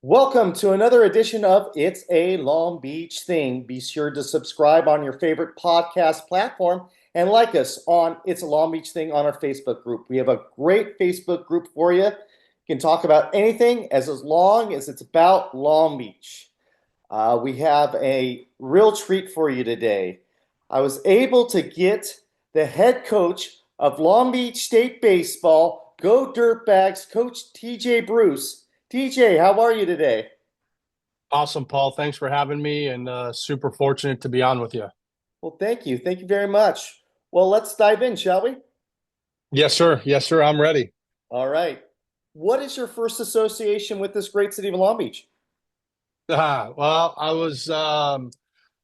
Welcome to another edition of It's a Long Beach Thing. Be sure to subscribe on your favorite podcast platform and like us on It's a Long Beach Thing on our Facebook group. We have a great Facebook group for you. You can talk about anything as long as it's about Long Beach. We have a real treat for you today. I was able to get the head coach of Long Beach State Baseball, Go Dirtbags, Coach TJ Bruce. TJ, how are you today? Awesome, Paul. Thanks for having me and super fortunate to be on with you. Well, thank you. Thank you very much. Well, let's dive in, shall we? Yes, sir. Yes, sir. I'm ready. All right. What is your first association with this great city of Long Beach? Well, I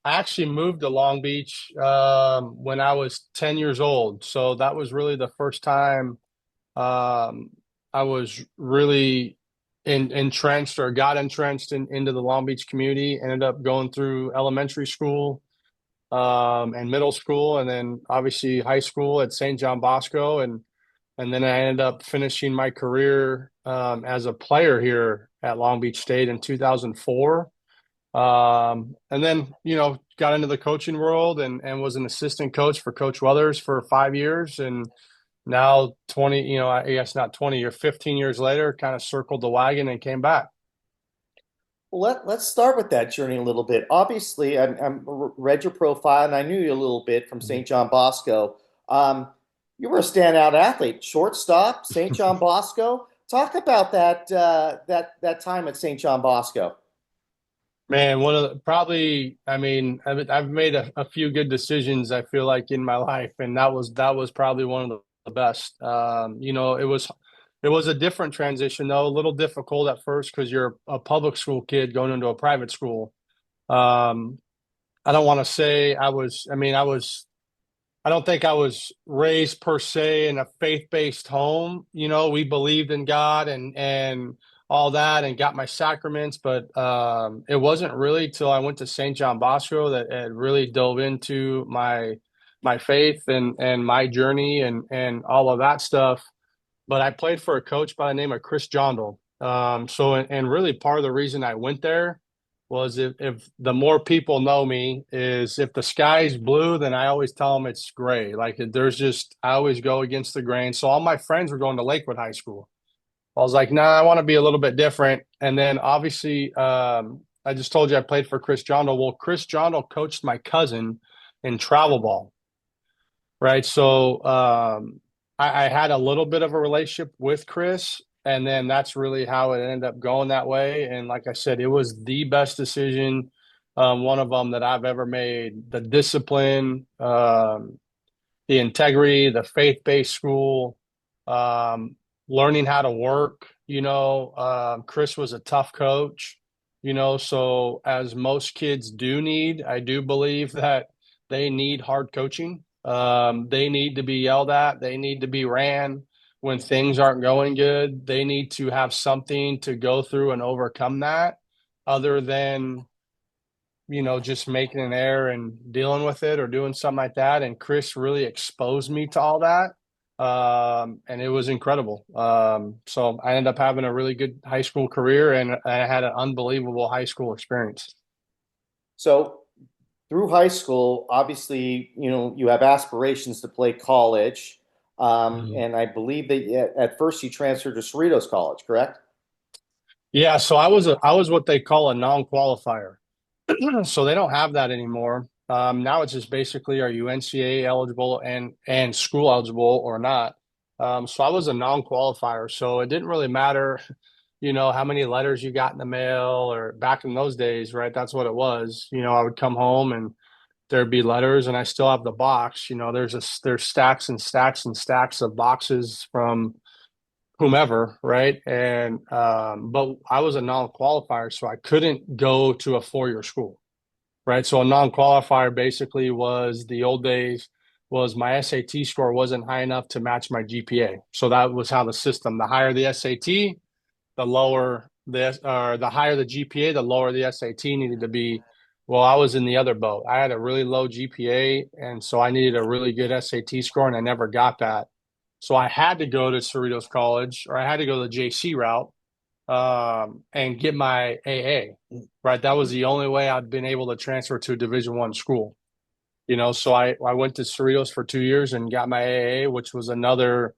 actually moved to Long Beach when I was 10 years old. So that was really the first time um, I was really entrenched or got entrenched into the Long Beach community. Ended up going through elementary school and middle school, and then obviously high school at St. John Bosco, and then I ended up finishing my career as a player here at Long Beach State in 2004. And then, got into the coaching world and was an assistant coach for Coach Weathers for 5 years. And now 20, I guess not 20 or 15 years later, kind of circled the wagon and came back. Well, let's start with that journey a little bit. Obviously, I read your profile and I knew you a little bit from St. John Bosco. Um, you were a standout athlete, shortstop, St. John Bosco. Talk about that time at St. John Bosco. Man, probably, I mean, I've made a few good decisions, I feel like, in my life, and that was probably one of the best. It was a different transition though, a little difficult at first because you're a public school kid going into a private school. Um, I don't want to say I don't think I was raised per se in a faith-based home. We believed in God and all that and got my sacraments, but it wasn't really till I went to St. John Bosco that it really dove into my faith and my journey and all of that stuff. But I played for a coach by the name of Chris Jondal. And really part of the reason I went there was if the more people know me is if the sky's blue, then I always tell them it's gray. Like I always go against the grain. So all my friends were going to Lakewood High School. I was like, nah, I want to be a little bit different. And then obviously, I just told you I played for Chris Jondal. Well, Chris Jondal coached my cousin in travel ball, right? So I had a little bit of a relationship with Chris, and then that's really how it ended up going that way. And like I said, it was the best decision, one of them that I've ever made. The discipline, the integrity, the faith-based school, um, learning how to work. Chris was a tough coach. So as most kids do need, I do believe that they need hard coaching. They need to be yelled at. They need to be ran when things aren't going good. They need to have something to go through and overcome that, other than just making an error and dealing with it or doing something like that. And Chris really exposed me to all that. And it was incredible. So I ended up having a really good high school career and I had an unbelievable high school experience. So through high school, obviously, you have aspirations to play college. Mhm. And I believe that at first you transferred to Cerritos College, correct? Yeah, so I was what they call a non-qualifier. So they don't have that anymore. Now it's just basically are you NCAA eligible and school eligible or not. So I was a non-qualifier, so it didn't really matter, how many letters you got in the mail or back in those days, right? That's what it was. I would come home and there'd be letters, and I still have the box. There's stacks and stacks and stacks of boxes from whomever, right? And but I was a non-qualifier, so I couldn't go to a four-year school, right? So a non-qualifier basically was the old days was my SAT score wasn't high enough to match my GPA. So that was how the system, the higher the SAT, the lower the higher the GPA, the lower the SAT needed to be. Well, I was in the other boat. I had a really low GPA, and so I needed a really good SAT score, and I never got that. So I had to go to Cerritos College, or I had to go the JC route, and get my AA. Right, that was the only way I'd been able to transfer to a Division I school. So I went to Cerritos for 2 years and got my AA, which was another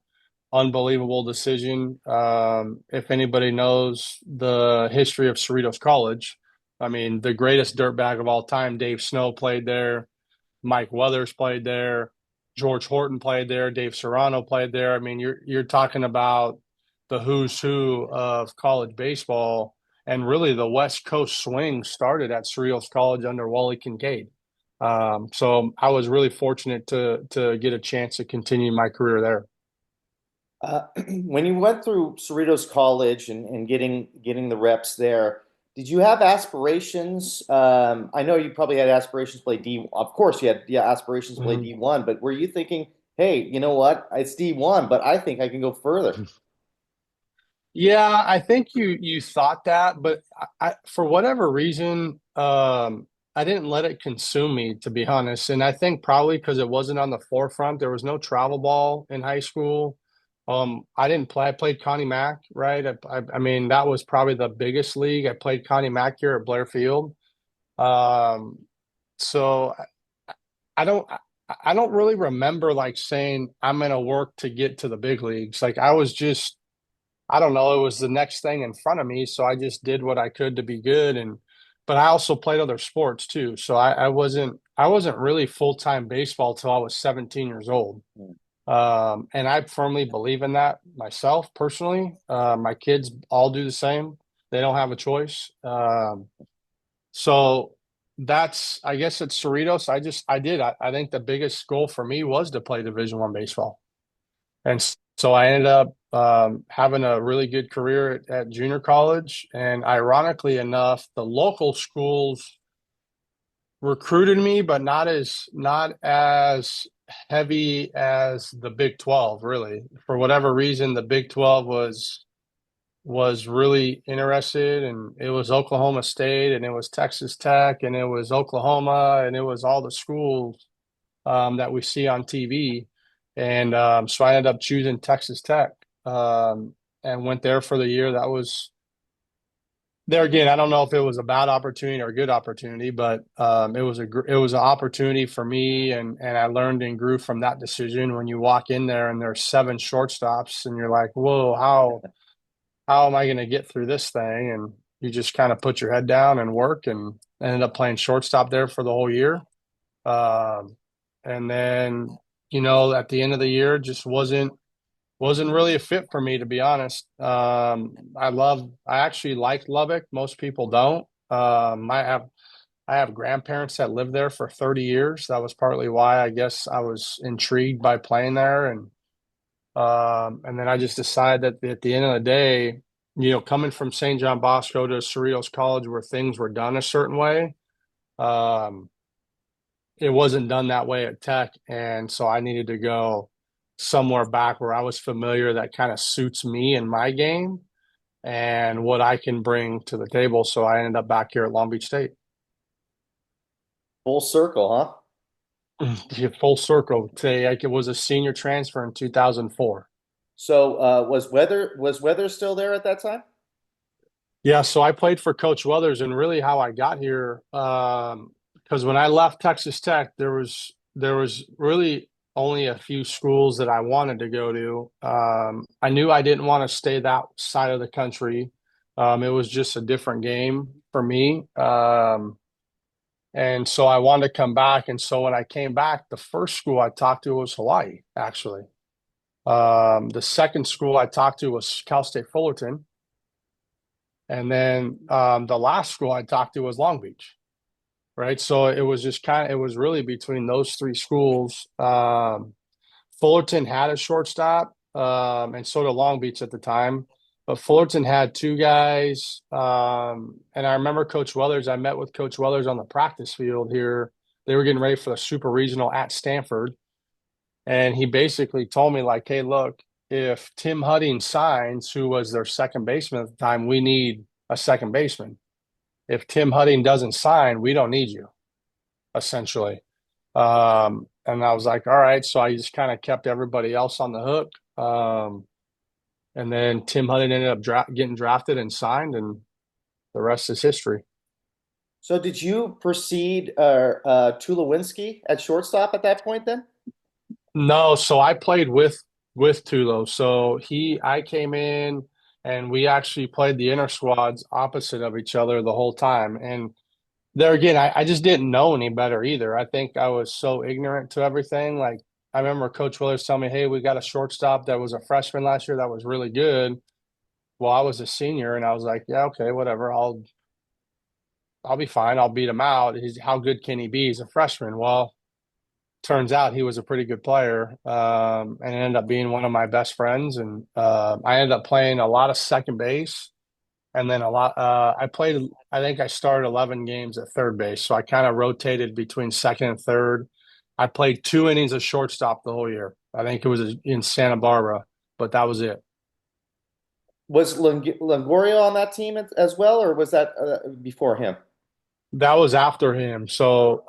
unbelievable decision. If anybody knows the history of Cerritos College, I mean, the greatest dirtbag of all time, Dave Snow played there, Mike Weathers played there, George Horton played there, Dave Serrano played there. I mean, you're talking about the who's who of college baseball, and really the West Coast swing started at Cerritos College under Wally Kincaid. So I was really fortunate to get a chance to continue my career there. When you went through Cerritos College and getting the reps there, did you have aspirations? I know you probably had aspirations to play D. Of course, you had, yeah, aspirations to play Mhm. D1, but were you thinking, hey, you know what? It's D1, but I think I can go further. Yeah, I think you thought that, but for whatever reason, I didn't let it consume me, to be honest. And I think probably because it wasn't on the forefront. There was no travel ball in high school. I didn't play. I played Connie Mack, right? I mean, that was probably the biggest league. I played Connie Mack here at Blair Field. Um, so I don't. I don't really remember like saying I'm going to work to get to the big leagues. Like I was just I don't know, it was the next thing in front of me, so I just did what I could to be good. But I also played other sports too. So I wasn't really full-time baseball till I was 17 years old. And I firmly believe in that myself personally. My kids all do the same. They don't have a choice. So that's I guess at Cerritos, I did. I think the biggest goal for me was to play Division I baseball. And so I ended up having a really good career at junior college. And ironically enough, the local schools recruited me, but not as heavy as the Big 12, really. For whatever reason, the Big 12 was really interested, and it was Oklahoma State, and it was Texas Tech, and it was Oklahoma, and it was all the schools that we see on TV. And so I ended up choosing Texas Tech and went there for the year. That was there again. I don't know if it was a bad opportunity or a good opportunity, but it was an opportunity for me, and I learned and grew from that decision. When you walk in there and there's seven shortstops, and you're like, "Whoa, how am I going to get through this thing?" And you just kind of put your head down and work, and ended up playing shortstop there for the whole year. Um, and then, at the end of the year, just wasn't really a fit for me, to be honest. I actually like Lubbock. Most people don't. I have grandparents that lived there for 30 years. That was partly why I guess I was intrigued by playing there. And then I just decided that at the end of the day, coming from St. John Bosco to Cerritos College where things were done a certain way, um, it wasn't done that way at Tech, and so I needed to go somewhere back where I was familiar that kind of suits me and my game and what I can bring to the table. So I ended up back here at Long Beach State. Full circle, huh? Full circle. Say like it was a senior transfer in 2004. So was Weather still there at that time? Yeah, so I played for Coach Weathers, and really how I got here, because when I left Texas Tech, there was really only a few schools that I wanted to go to. I knew I didn't want to stay that side of the country. It was just a different game for me, and so I wanted to come back. And so when I came back, the first school I talked to was Hawaii, actually. The second school I talked to was Cal State Fullerton. And then the last school I talked to was Long Beach, right? So it was just it was really between those three schools. Fullerton had a shortstop, and so did Long Beach at the time. But Fullerton had two guys. And I remember Coach Weathers, I met with Coach Weathers on the practice field here. They were getting ready for the super regional at Stanford. And he basically told me, like, hey, look, if Tim Hudding signs, who was their second baseman at the time, we need a second baseman. If Tim Hudding doesn't sign, we don't need you, essentially. And I was like, all right. So I just kind of kept everybody else on the hook. And then Tim Hudden ended up getting drafted and signed, and the rest is history. So did you precede Tulowitzki at shortstop at that point then? No, so I played with Tulo. So I came in and we actually played the inner squads opposite of each other the whole time. And there again, I just didn't know any better either. I think I was so ignorant to everything. Like I remember Coach Willers telling me, "Hey, we got a shortstop that was a freshman last year that was really good." Well, I was a senior, and I was like, "Yeah, okay, whatever. I'll be fine. I'll beat him out. How good can he be? He's a freshman." Well, turns out he was a pretty good player, and ended up being one of my best friends. And I ended up playing a lot of second base, and then a lot. I played. I think I started 11 games at third base, so I kind of rotated between second and third. I played 2 innings of shortstop the whole year. I think it was in Santa Barbara, but that was it. Was Longoria on that team as well, or was that before him? That was after him. So,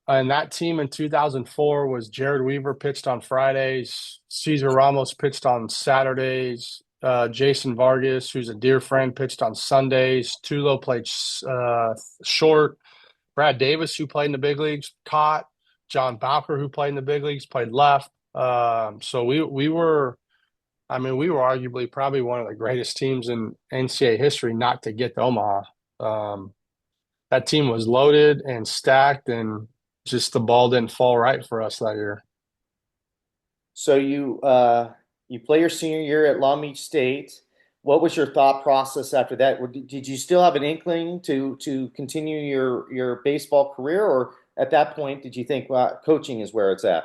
and that team in 2004 was Jared Weaver pitched on Fridays, Cesar Ramos pitched on Saturdays, Jason Vargas, who's a dear friend, pitched on Sundays. Tulo played short. Brad Davis, who played in the big leagues, caught. John Bowker, who played in the big leagues, played left. So we were, I mean, we were arguably probably one of the greatest teams in NCAA history not to get to Omaha. Um, that team was loaded and stacked, and just the ball didn't fall right for us that year. So you play your senior year at Long Beach State. What was your thought process after that? Did you still have an inkling to continue your baseball career, or at that point did you think, well, coaching is where it's at?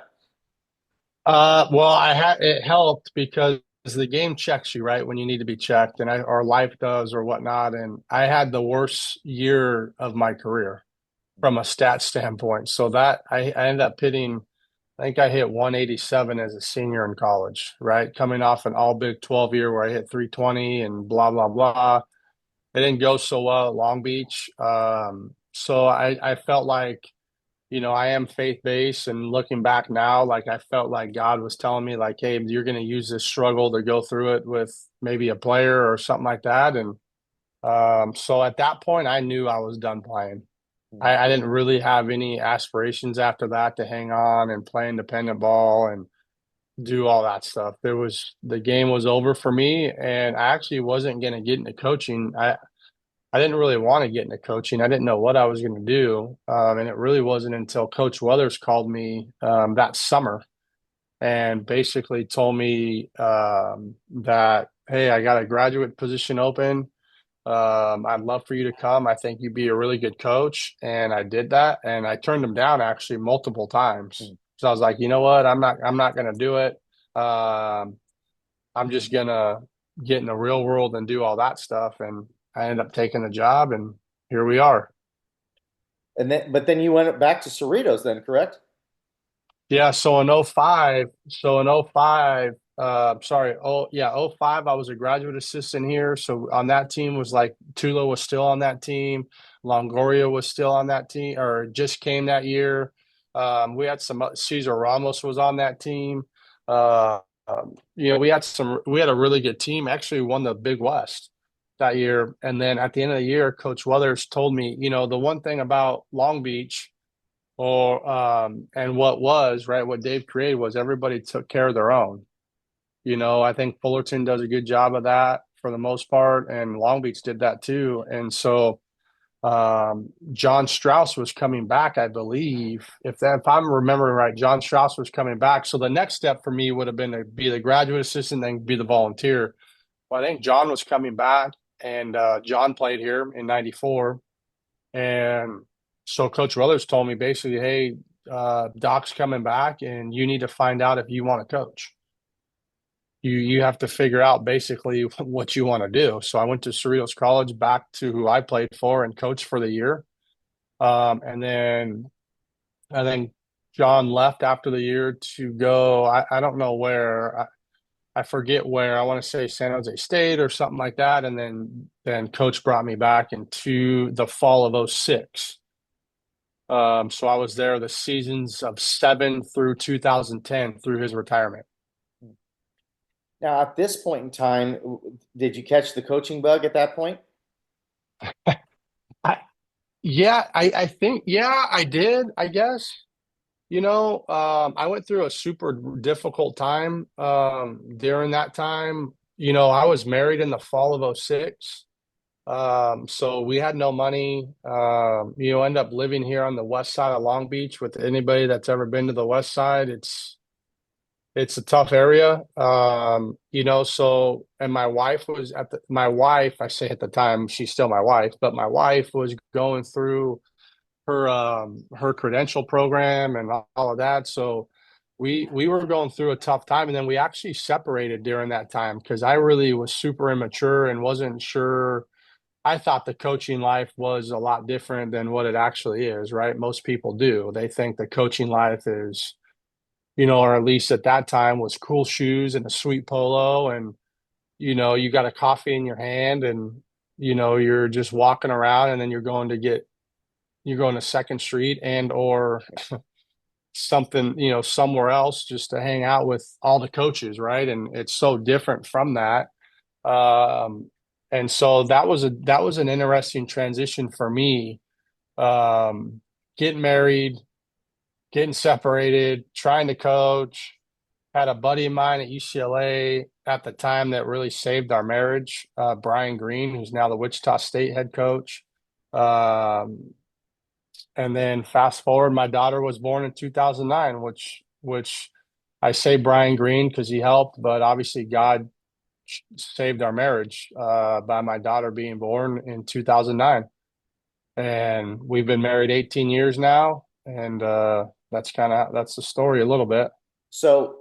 Well, I had it helped because the game checks you right when you need to be checked, and or life does or whatnot. And I had the worst year of my career from a stat standpoint. So that I ended up hitting, I think I hit 187 as a senior in college, right? Coming off an all Big 12 year where I hit 320 and blah, blah, blah. It didn't go so well at Long Beach. So I felt like, I am faith based, and looking back now, like I felt like God was telling me, like, hey, you're going to use this struggle to go through it with maybe a player or something like that. And so at that point, I knew I was done playing. I didn't really have any aspirations after that to hang on and play independent ball and do all that stuff. The game was over for me, and I actually wasn't going to get into coaching. I didn't really want to get into coaching. I didn't know what I was going to do. And it really wasn't until Coach Weathers called me that summer and basically told me that, hey, I got a graduate position open. I'd love for you to come. I think you'd be a really good coach. And I did that. And I turned him down actually multiple times. So I was like, you know what? I'm not going to do it. Um, I'm just gonna get in the real world and do all that stuff. And I ended up taking the job, and here we are. But then you went back to Cerritos then, correct? Yeah, so in '05, sorry, oh yeah, '05, I was a graduate assistant here. So on that team was like Tula was still on that team, Longoria was still on that team, or just came that year. We had some Cesar Ramos was on that team. We had a really good team. Actually, won the Big West that year. And then at the end of the year, Coach Weathers told me, the one thing about Long Beach or and what was right what Dave created was everybody took care of their own. I think Fullerton does a good job of that for the most part, and Long Beach did that too. And so John Strauss was coming back, I believe, if I'm remembering right. John Strauss was coming back, so the next step for me would have been to be the graduate assistant, then be the volunteer. Well, I think John was coming back, and John played here in '94. And so Coach Rullers told me basically, hey, Doc's coming back, and you need to find out if you want to coach. You have to figure out basically what you want to do. So I went to Cerritos College, back to who I played for and coached for the year. And then I think John left after the year to go. I don't know where. I forget where. I want to say San Jose State or something like that. And then Coach brought me back into the fall of '06. So I was there the seasons of '07 through 2010 through his retirement. Now, at this point in time, did you catch the coaching bug at that point? I, I think, yeah, I did, I guess. I went through a super difficult time during that time. I was married in the fall of '06. So we had no money. End up living here on the west side of Long Beach. With anybody that's ever been to the west side, it's a tough area. And my wife was my wife, I say at the time, she's still my wife, but my wife was going through her credential program and all of that. So we were going through a tough time, and then we actually separated during that time because I really was super immature and wasn't sure. I thought the coaching life was a lot different than what it actually is, right? Most people do. They think the coaching life is, or at least at that time was cool shoes and a sweet polo, and you got a coffee in your hand, and you're just walking around, and then you're going to Second Street and or something, somewhere else just to hang out with all the coaches, right? And it's so different from that. Um, and so that was an interesting transition for me. Getting married, getting separated, trying to coach. Had a buddy of mine at UCLA at the time that really saved our marriage, Brian Green, who's now the Wichita State head coach. Um, and then fast forward, my daughter was born in 2009, which I say Brian Green because he helped, but obviously God saved our marriage by my daughter being born in 2009. And we've been married 18 years now, and that's the story a little bit. So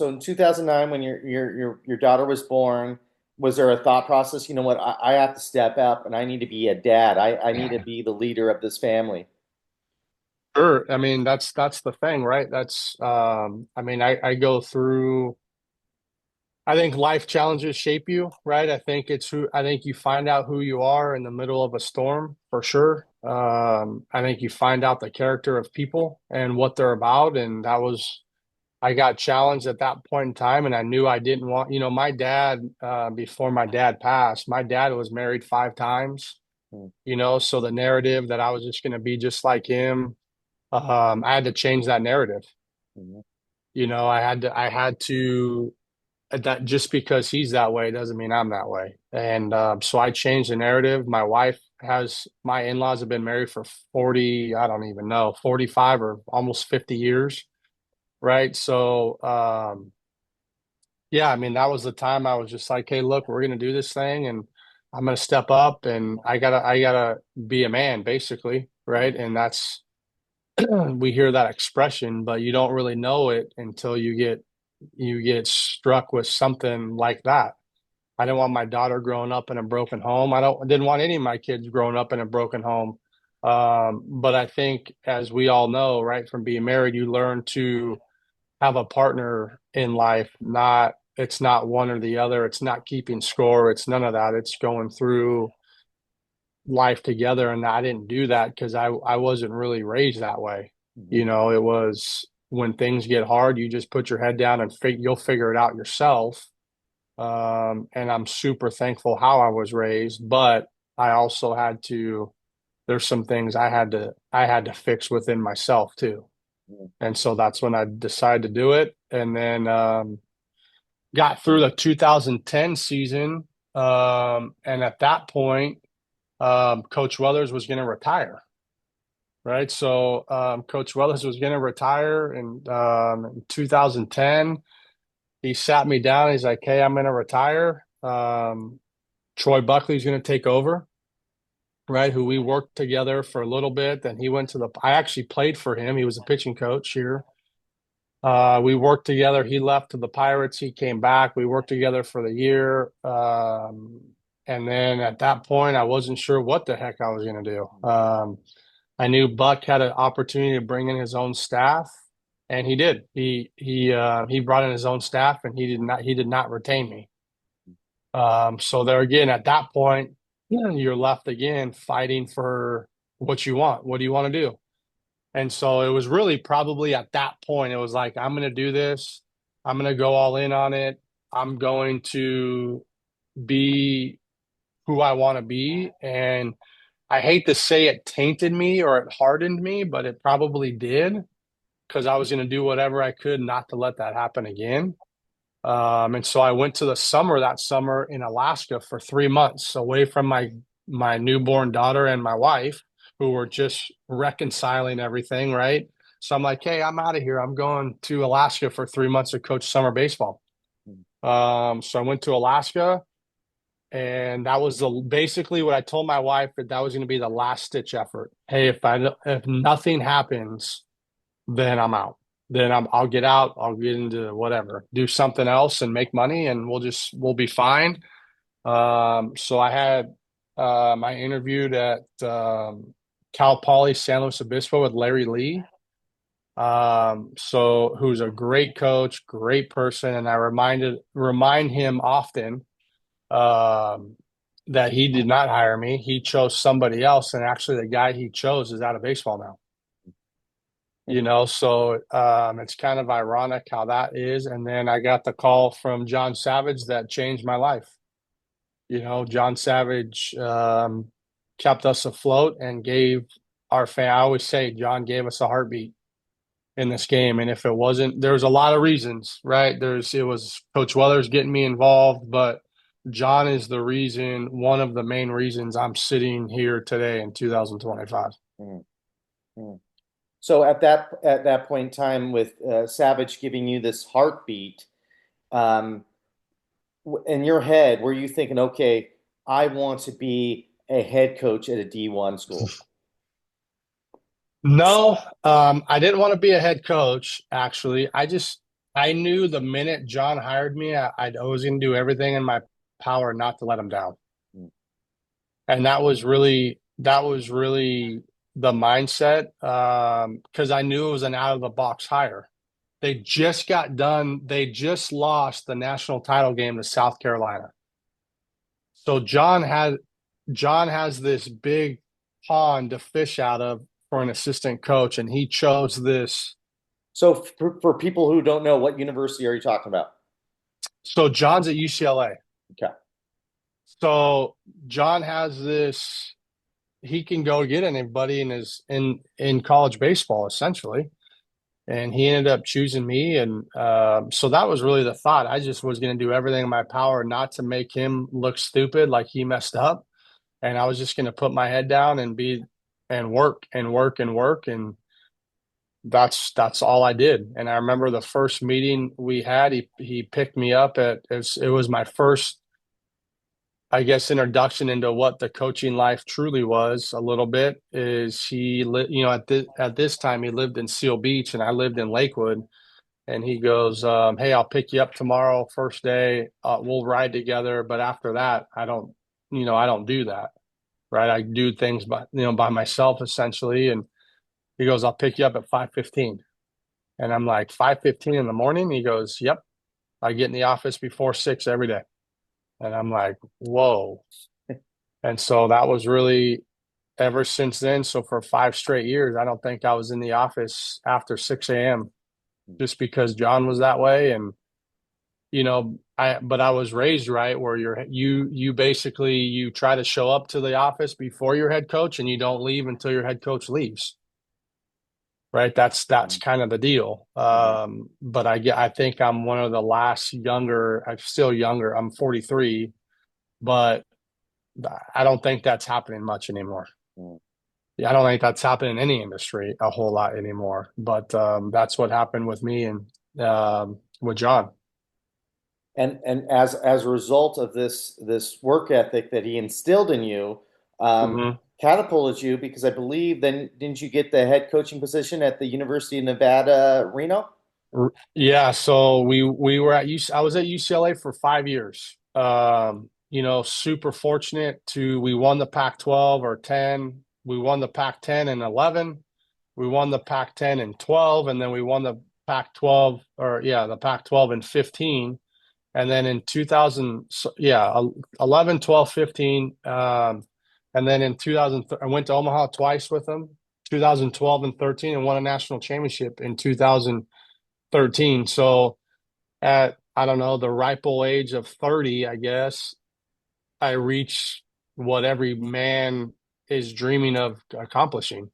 in 2009, when your daughter was born, was there a thought process? You know what? I have to step up, and I need to be a dad. I need to be the leader of this family. Sure. I mean, that's the thing, right? I mean, I go through. I think life challenges shape you, right? I think you find out who you are in the middle of a storm for sure. I think you find out the character of people and what they're about. And I got challenged at that point in time, and I knew I didn't want, my dad, before my dad passed, my dad was married 5 times, Mhm. so the narrative that I was just going to be just like him, I had to change that narrative. I had to that just because he's that way doesn't mean I'm that way. And so I changed the narrative. My in-laws have been married for 40, I don't even know, 45 or almost 50 years. Right. So, yeah, I mean, that was the time I was just like, hey, look, we're going to do this thing, and I'm going to step up, and I gotta be a man, basically. Right. And we hear that expression, but you don't really know it until you get struck with something like that. I didn't want my daughter growing up in a broken home. Didn't want any of my kids growing up in a broken home. But I think, as we all know, right, from being married, you learn to have a partner in life. It's not one or the other. It's not keeping score. It's none of that. It's going through life together. And I didn't do that because I wasn't really raised that way. Mhm. It was when things get hard, you just put your head down and you'll figure it out yourself. And I'm super thankful how I was raised, but I also there's some things I had to fix within myself too. Mhm. And so that's when I decided to do it. And then got through the 2010 season. And at that point, Coach Weathers was going to retire. Right. So Coach Weathers was going to retire in 2010. He sat me down. He's like, hey, I'm going to retire. Troy Buckley's going to take over, right? Who we worked together for a little bit. Then I actually played for him. He was a pitching coach here. We worked together. He left to the Pirates. He came back. We worked together for the year. And then at that point, I wasn't sure what the heck I was going to do. I knew Buck had an opportunity to bring in his own staff, and he did. He brought in his own staff, and he did not retain me. So there again, at that point, you're left again fighting for what you want. What do you want to do? And so it was really probably at that point, it was like, I'm going to do this. I'm going to go all in on it. I'm going to be who I want to be. And I hate to say it tainted me or it hardened me, but it probably did because I was going to do whatever I could not to let that happen again. And so I went to the summer that summer in Alaska for 3 months away from my newborn daughter and my wife, who were just reconciling everything, right? So I'm like, hey, I'm out of here. I'm going to Alaska for 3 months to coach summer baseball. So I went to Alaska, and that was basically what I told my wife, that was going to be the last stitch effort. Hey, if nothing happens, then I'm out. Then I'll get out. I'll get into whatever, do something else and make money, and we'll be fine. So I interviewed at Cal Poly San Luis Obispo with Larry Lee. So who's a great coach, great person, and I remind him often um, that he did not hire me. He chose somebody else, and actually the guy he chose is out of baseball now. So it's kind of ironic how that is. And then I got the call from John Savage that changed my life. John Savage kept us afloat and gave our fan. I always say John gave us a heartbeat in this game. And if it wasn't, there's a lot of reasons, right? It was Coach Weller's getting me involved, but John is one of the main reasons I'm sitting here today in 2025. Mm-hmm. So at that point in time, with Savage giving you this heartbeat, um, in your head, were you thinking, okay, I want to be a head coach at a D1 school? No, I didn't want to be a head coach, actually. I knew the minute John hired me, I was going to do everything in my power not to let him down. And that was really the mindset, because I knew it was an out of the box hire. They just lost the national title game to South Carolina. So John has this big pond to fish out of for an assistant coach, and he chose this. So for people who don't know, what university are you talking about? So John's at UCLA. Okay. So John has this. He can go get anybody in college baseball essentially, and he ended up choosing me, and so that was really the thought. I just was going to do everything in my power not to make him look stupid like he messed up, and I was just going to put my head down and work and work and work, and that's all I did. And I remember the first meeting we had, he picked me up it was my first, I guess, introduction into what the coaching life truly was. A little bit is at this time he lived in Seal Beach and I lived in Lakewood, and he goes, "Hey, I'll pick you up tomorrow, first day. We'll ride together, but after that, I don't do that, right? I do things by myself essentially." And he goes, "I'll pick you up at 5:15." And I'm like, 5:15 in the morning? He goes, "Yep. I get in the office before 6 every day." And I'm like, whoa. And so that was really ever since then. So for 5 straight years, I don't think I was in the office after 6 a.m. just because John was that way. And, but I was raised right where you basically, you try to show up to the office before your head coach and you don't leave until your head coach leaves. Right. That's kind of the deal. But I think I'm one of the last younger, I'm still younger. I'm 43, but I don't think that's happening much anymore. Yeah, I don't think that's happening in any industry a whole lot anymore. But that's what happened with me and with John. And as a result of this work ethic that he instilled in you, Mm-hmm. catapulted you, because I believe then didn't you get the head coaching position at the University of Nevada, Reno? Yeah, so we were at I was at UCLA for 5 years. Super fortunate we won the Pac-12 or 10. We won the Pac-10 and 11. We won the Pac-10 and 12, and then we won the Pac-12 the Pac-12 and 15. And then in 2000, 11, 12, 15. And then in 2000, I went to Omaha twice with them, 2012 and 13, and won a national championship in 2013. So I don't know, the ripe old age of 30, I guess, I reached what every man is dreaming of accomplishing.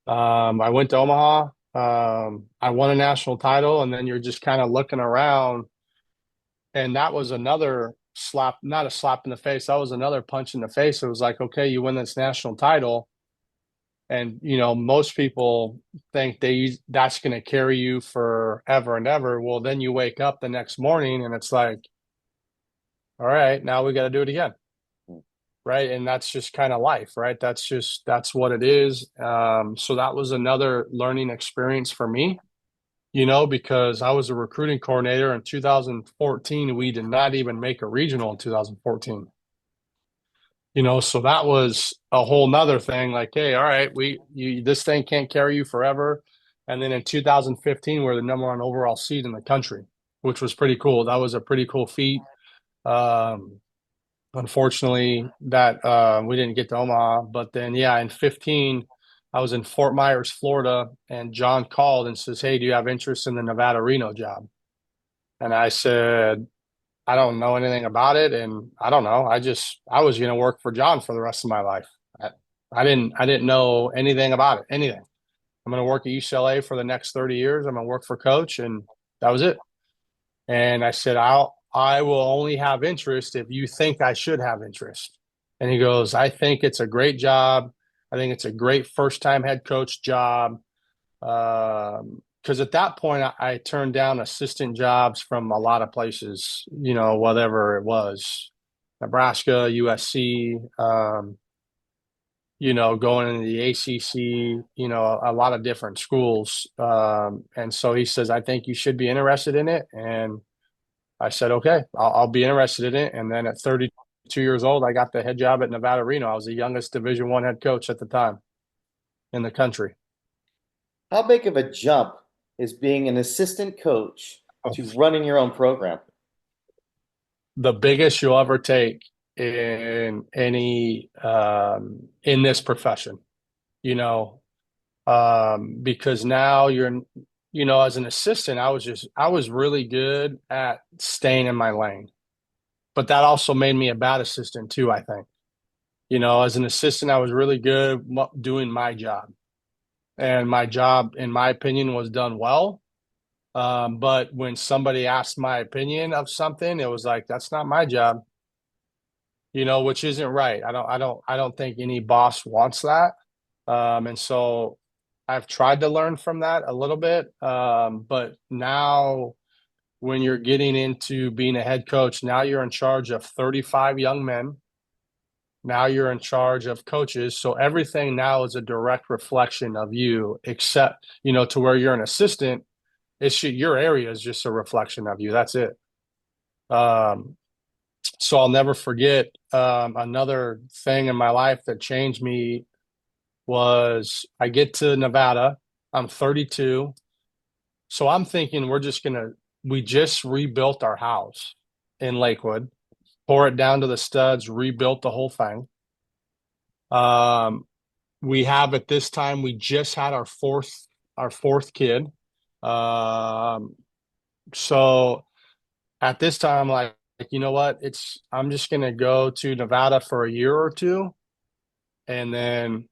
I went to Omaha. I won a national title, and then you're just kind of looking around, and that was another slap, not a slap in the face. That was another punch in the face. It was like, okay, you win this national title, and most people think that's going to carry you forever and ever. Well, then you wake up the next morning, and it's like, all right, now we got to do it again, right? And that's just kind of life, right? That's what it is. So that was another learning experience for me, because I was a recruiting coordinator in 2014. We did not even make a regional in 2014. So that was a whole nother thing. Like, hey, all right, this thing can't carry you forever. And then in 2015, we're the number one overall seed in the country, which was pretty cool. That was a pretty cool feat. Um, Unfortunately, that we didn't get to Omaha. But then, yeah, in 15, I was in Fort Myers, Florida, and John called and says, "Hey, do you have interest in the Nevada Reno job?" And I said, "I don't know anything about it, and I don't know. I was going to work for John for the rest of my life. I didn't know anything about it, anything. I'm going to work at UCLA for the next 30 years. I'm going to work for Coach, and that was it." And I said, I will only have interest if you think I should have interest. And he goes, I think it's a great job. I think it's a great first time head coach job. Because at that point, I turned down assistant jobs from a lot of places, whatever it was, Nebraska, USC, going into the ACC, a lot of different schools. And so he says, I think you should be interested in it. And I said, okay, I'll be interested in it. And then at 32 years old, I got the head job at Nevada Reno. I was the youngest Division I head coach at the time in the country. How big of a jump is being an assistant coach to running your own program? The biggest you'll ever take in any in this profession, because now as an assistant, I was really good at staying in my lane, but that also made me a bad assistant too, I think. As an assistant, I was really good doing my job, and my job, in my opinion, was done well. But when somebody asked my opinion of something, it was like, that's not my job, which isn't right. I don't think any boss wants that. And so I've tried to learn from that a little bit. But now when you're getting into being a head coach, now you're in charge of 35 young men. Now you're in charge of coaches. So everything now is a direct reflection of you, except, to where you're an assistant, your area is just a reflection of you. That's it. Um, so I'll never forget another thing in my life that changed me was I get to Nevada. I'm 32. So I'm thinking we just rebuilt our house in Lakewood, tore it down to the studs, rebuilt the whole thing. We have at this time, we just had our fourth kid. Um, so at this time, I'm like, you know what? I'm just gonna go to Nevada for a year or two, and then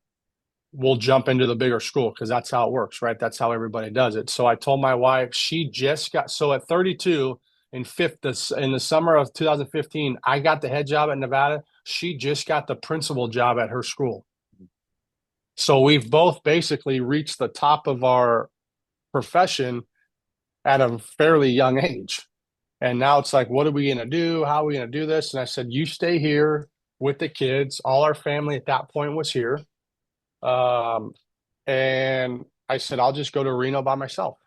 we'll jump into the bigger school because that's how it works, right? That's how everybody does it. So I told my wife, she just got so at 32 in the summer of 2015, I got the head job at Nevada. She just got the principal job at her school. So we've both basically reached the top of our profession at a fairly young age. And now it's like, what are we going to do? How are we going to do this? And I said, you stay here with the kids. All our family at that point was here. Um, and I said, I'll just go to Reno by myself.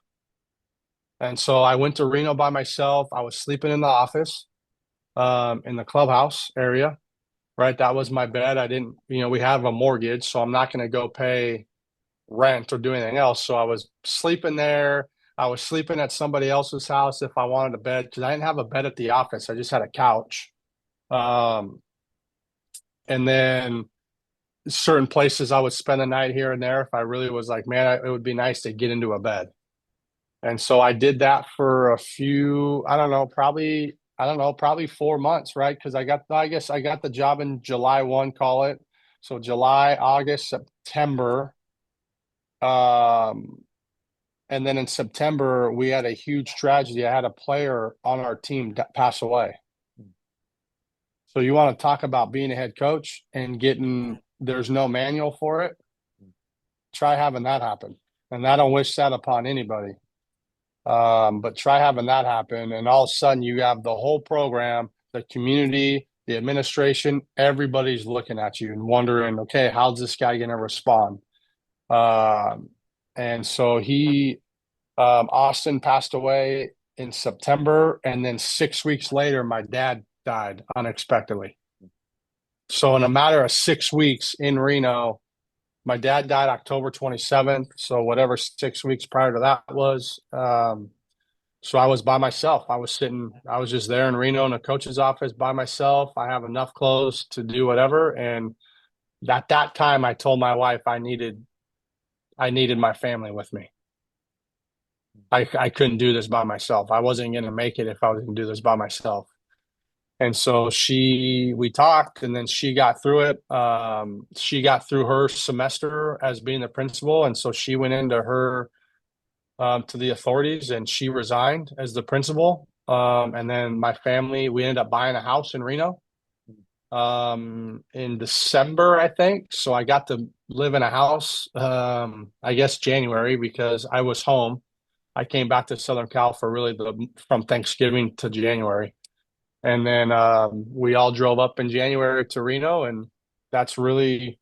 And so I went to Reno by myself. I was sleeping in the office, in the clubhouse area, right? That was my bed. I didn't, we have a mortgage, so I'm not going to go pay rent or do anything else. So I was sleeping there. I was sleeping at somebody else's house if I wanted a bed because I didn't have a bed at the office. I just had a couch. Um, and then certain places I would spend the night here and there if I really was like, man, it would be nice to get into a bed. And so I did that for a few, I don't know, probably 4 months, right? Because I guess I got the job in July 1, call it. So July, August, September. Um, and then in September, we had a huge tragedy. I had a player on our team pass away. So you want to talk about being a head coach and there's no manual for it? Try having that happen. And I don't wish that upon anybody. But try having that happen, and all of a sudden you have the whole program, the community, the administration, everybody's looking at you and wondering, okay, how's this guy going to respond? Um, and so Austin passed away in September, and then 6 weeks later, my dad died unexpectedly. So in a matter of 6 weeks in Reno, my dad died October 27th. So whatever 6 weeks prior to that was, so I was by myself. I was just there in Reno in a coach's office by myself. I have enough clothes to do whatever. And at that time, I told my wife I needed my family with me. I couldn't do this by myself. I wasn't going to make it if I was going to do this by myself. And so we talked, and then she got through it. She got through her semester as being the principal. And so she went into to the authorities, and she resigned as the principal. And then my family, we ended up buying a house in Reno in December, I think. So I got to live in a house, I guess January, because I was home. I came back to Southern Cal for from Thanksgiving to January. And then we all drove up in January to Reno. And that's really,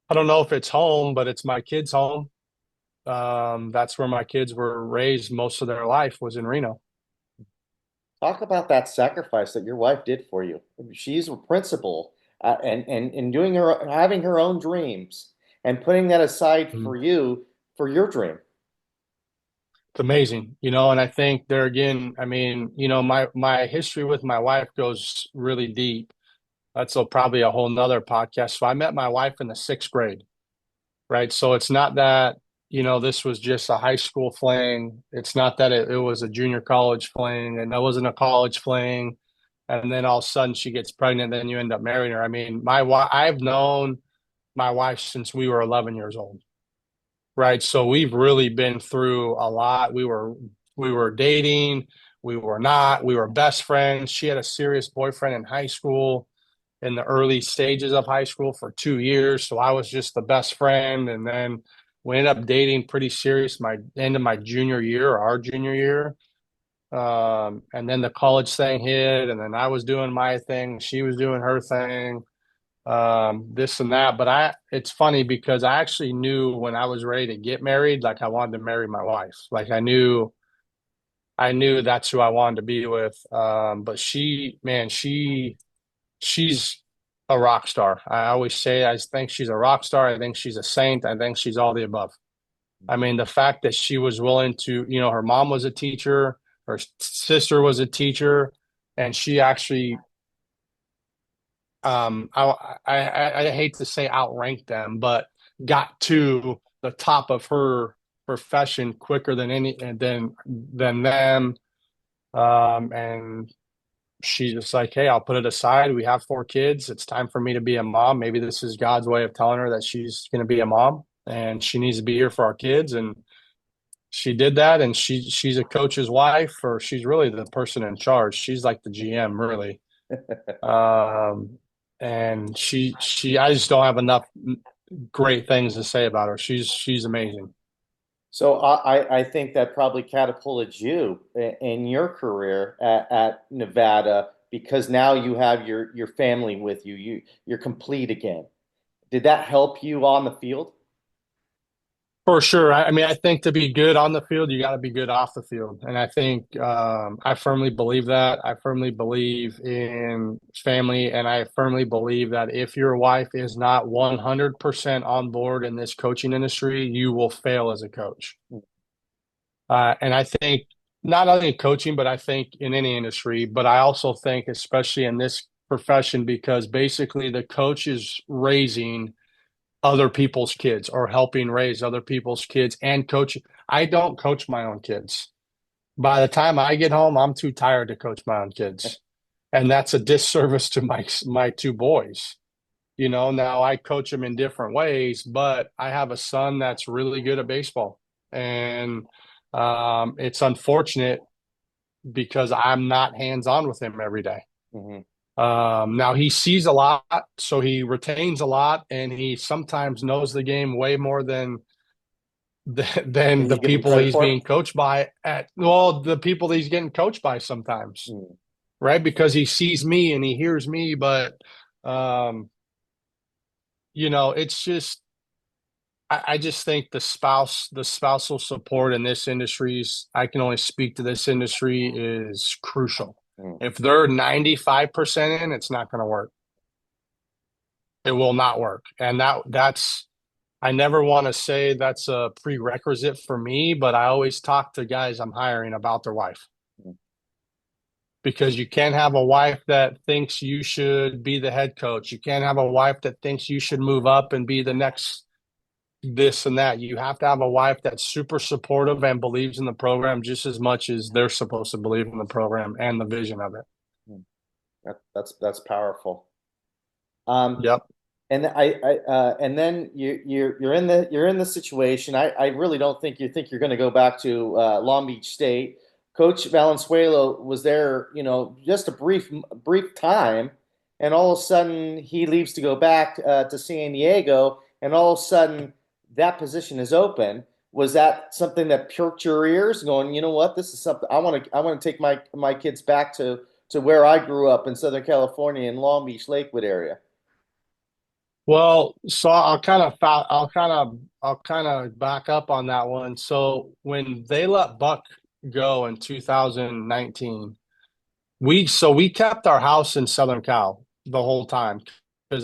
I don't know if it's home, but it's my kids' home. That's where my kids were raised most of their life, was in Reno. Talk about that sacrifice that your wife did for you. She's a principal, and doing her having her own dreams and putting that aside Mhm. for you for your dream. It's amazing, and I think there again, I mean, my history with my wife goes really deep. Probably a whole nother podcast. So I met my wife in the sixth grade, right? So it's not that, this was just a high school fling. It's not that it was a junior college fling, and that wasn't a college fling. And then all of a sudden she gets pregnant, then you end up marrying her. I mean, I've known my wife since we were 11 years old, right? So we've really been through a lot. We were dating, we were not, we were best friends. She had a serious boyfriend in high school, in the early stages of high school, for 2 years. So I was just the best friend. And then we ended up dating pretty serious my end of my junior year, or our junior year. And then the college thing hit, and then I was doing my thing, she was doing her thing, this and that. But it's funny because I actually knew when I was ready to get married, like I wanted to marry my wife. Like I knew that's who I wanted to be with. But man, she's a rock star. I always say I think she's a rock star. I think she's a saint. I think she's all the above. I mean, the fact that she was willing to, her mom was a teacher, her sister was a teacher, and she actually, I hate to say outranked them, but got to the top of her profession quicker than them. And she's just like, hey, I'll put it aside. We have 4 kids. It's time for me to be a mom. Maybe this is God's way of telling her that she's going to be a mom and she needs to be here for our kids. And she did that. And she's a coach's wife, or she's really the person in charge. She's like the GM, really. Um, and I just don't have enough great things to say about her. She's amazing. So I think that probably catapulted you in your career at Nevada, because now you have your family with you. You're complete again. Did that help you on the field? For sure. I mean, I think to be good on the field, you got to be good off the field. And I think I firmly believe that. I firmly believe in family. And I firmly believe that if your wife is not 100% on board in this coaching industry, you will fail as a coach. And I think not only in coaching, but I think in any industry, but I also think, especially in this profession, because basically the coach is raising other people's kids or helping raise other people's kids and coaching. I don't coach my own kids. By the time I get home, I'm too tired to coach my own kids. And that's a disservice to my two boys. You know, now I coach them in different ways, but I have a son that's really good at baseball. And it's unfortunate because I'm not hands-on with him every day. Mhm. Now he sees a lot, so he retains a lot, and he sometimes knows the game way more than And the you give him people credit he's for? being coached by at well, the people he's getting coached by sometimes, Mm. right? Because he sees me and he hears me, but um, it's just I just think the spousal support in this industry I can only speak to this industry is crucial. Mm. If they're 95% in, it's not going to work. It will not work. And that's I never want to say that's a prerequisite for me, but I always talk to guys I'm hiring about their wife Mm. because you can't have a wife that thinks you should be the head coach. You can't have a wife that thinks you should move up and be the next this and that. You have to have a wife that's super supportive and believes in the program just as much as they're supposed to believe in the program and the vision of it. Mm. That's powerful. Um, Yep. and and then you're in the situation. I really don't think you're going to go back to Long Beach State. Coach Valenzuela was there, just a brief time, and all of a sudden he leaves to go back to San Diego, and all of a sudden that position is open. Was that something that perked your ears, going, you know what, this is something I want to take my kids back to where I grew up in Southern California in Long Beach, Lakewood area? Well, so I'll kind of back up on that one. So when they let Buck go in 2019, we kept our house in Southern Cal the whole time because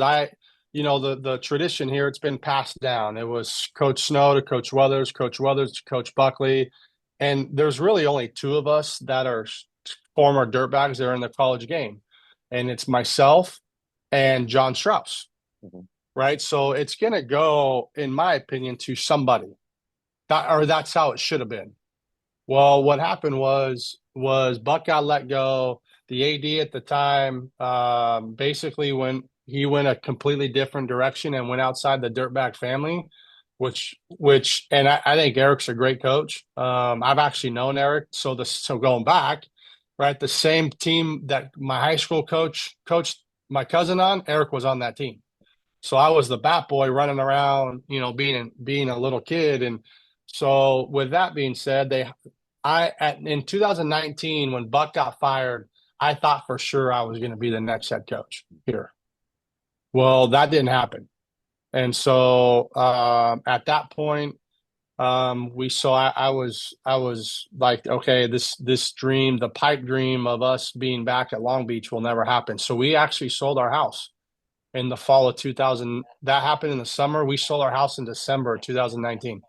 the tradition here, it's been passed down. It was Coach Snow to Coach Weathers to Coach Buckley, and there's really only two of us that are former Dirtbags that are in the college game, and it's myself and John Strauss, Mhm. right? So it's going to go, in my opinion, to somebody that's how it should have been. Well, what happened was Buck got let go. The AD at the time basically went a completely different direction and went outside the Dirtbag family, which and I think Eric's a great coach. I've actually known Eric, so going back, right, the same team that my high school coach coached my cousin on, Eric was on that team. So I was the bat boy running around, being a little kid. And so with that being said, in 2019 when Buck got fired, I thought for sure I was going to be the next head coach here. Well, that didn't happen. And so at that point, we saw I was like, okay, this dream, the pipe dream of us being back at Long Beach will never happen. So we actually sold our house in the fall of 2000. That happened in the summer. We sold our house in December of 2019,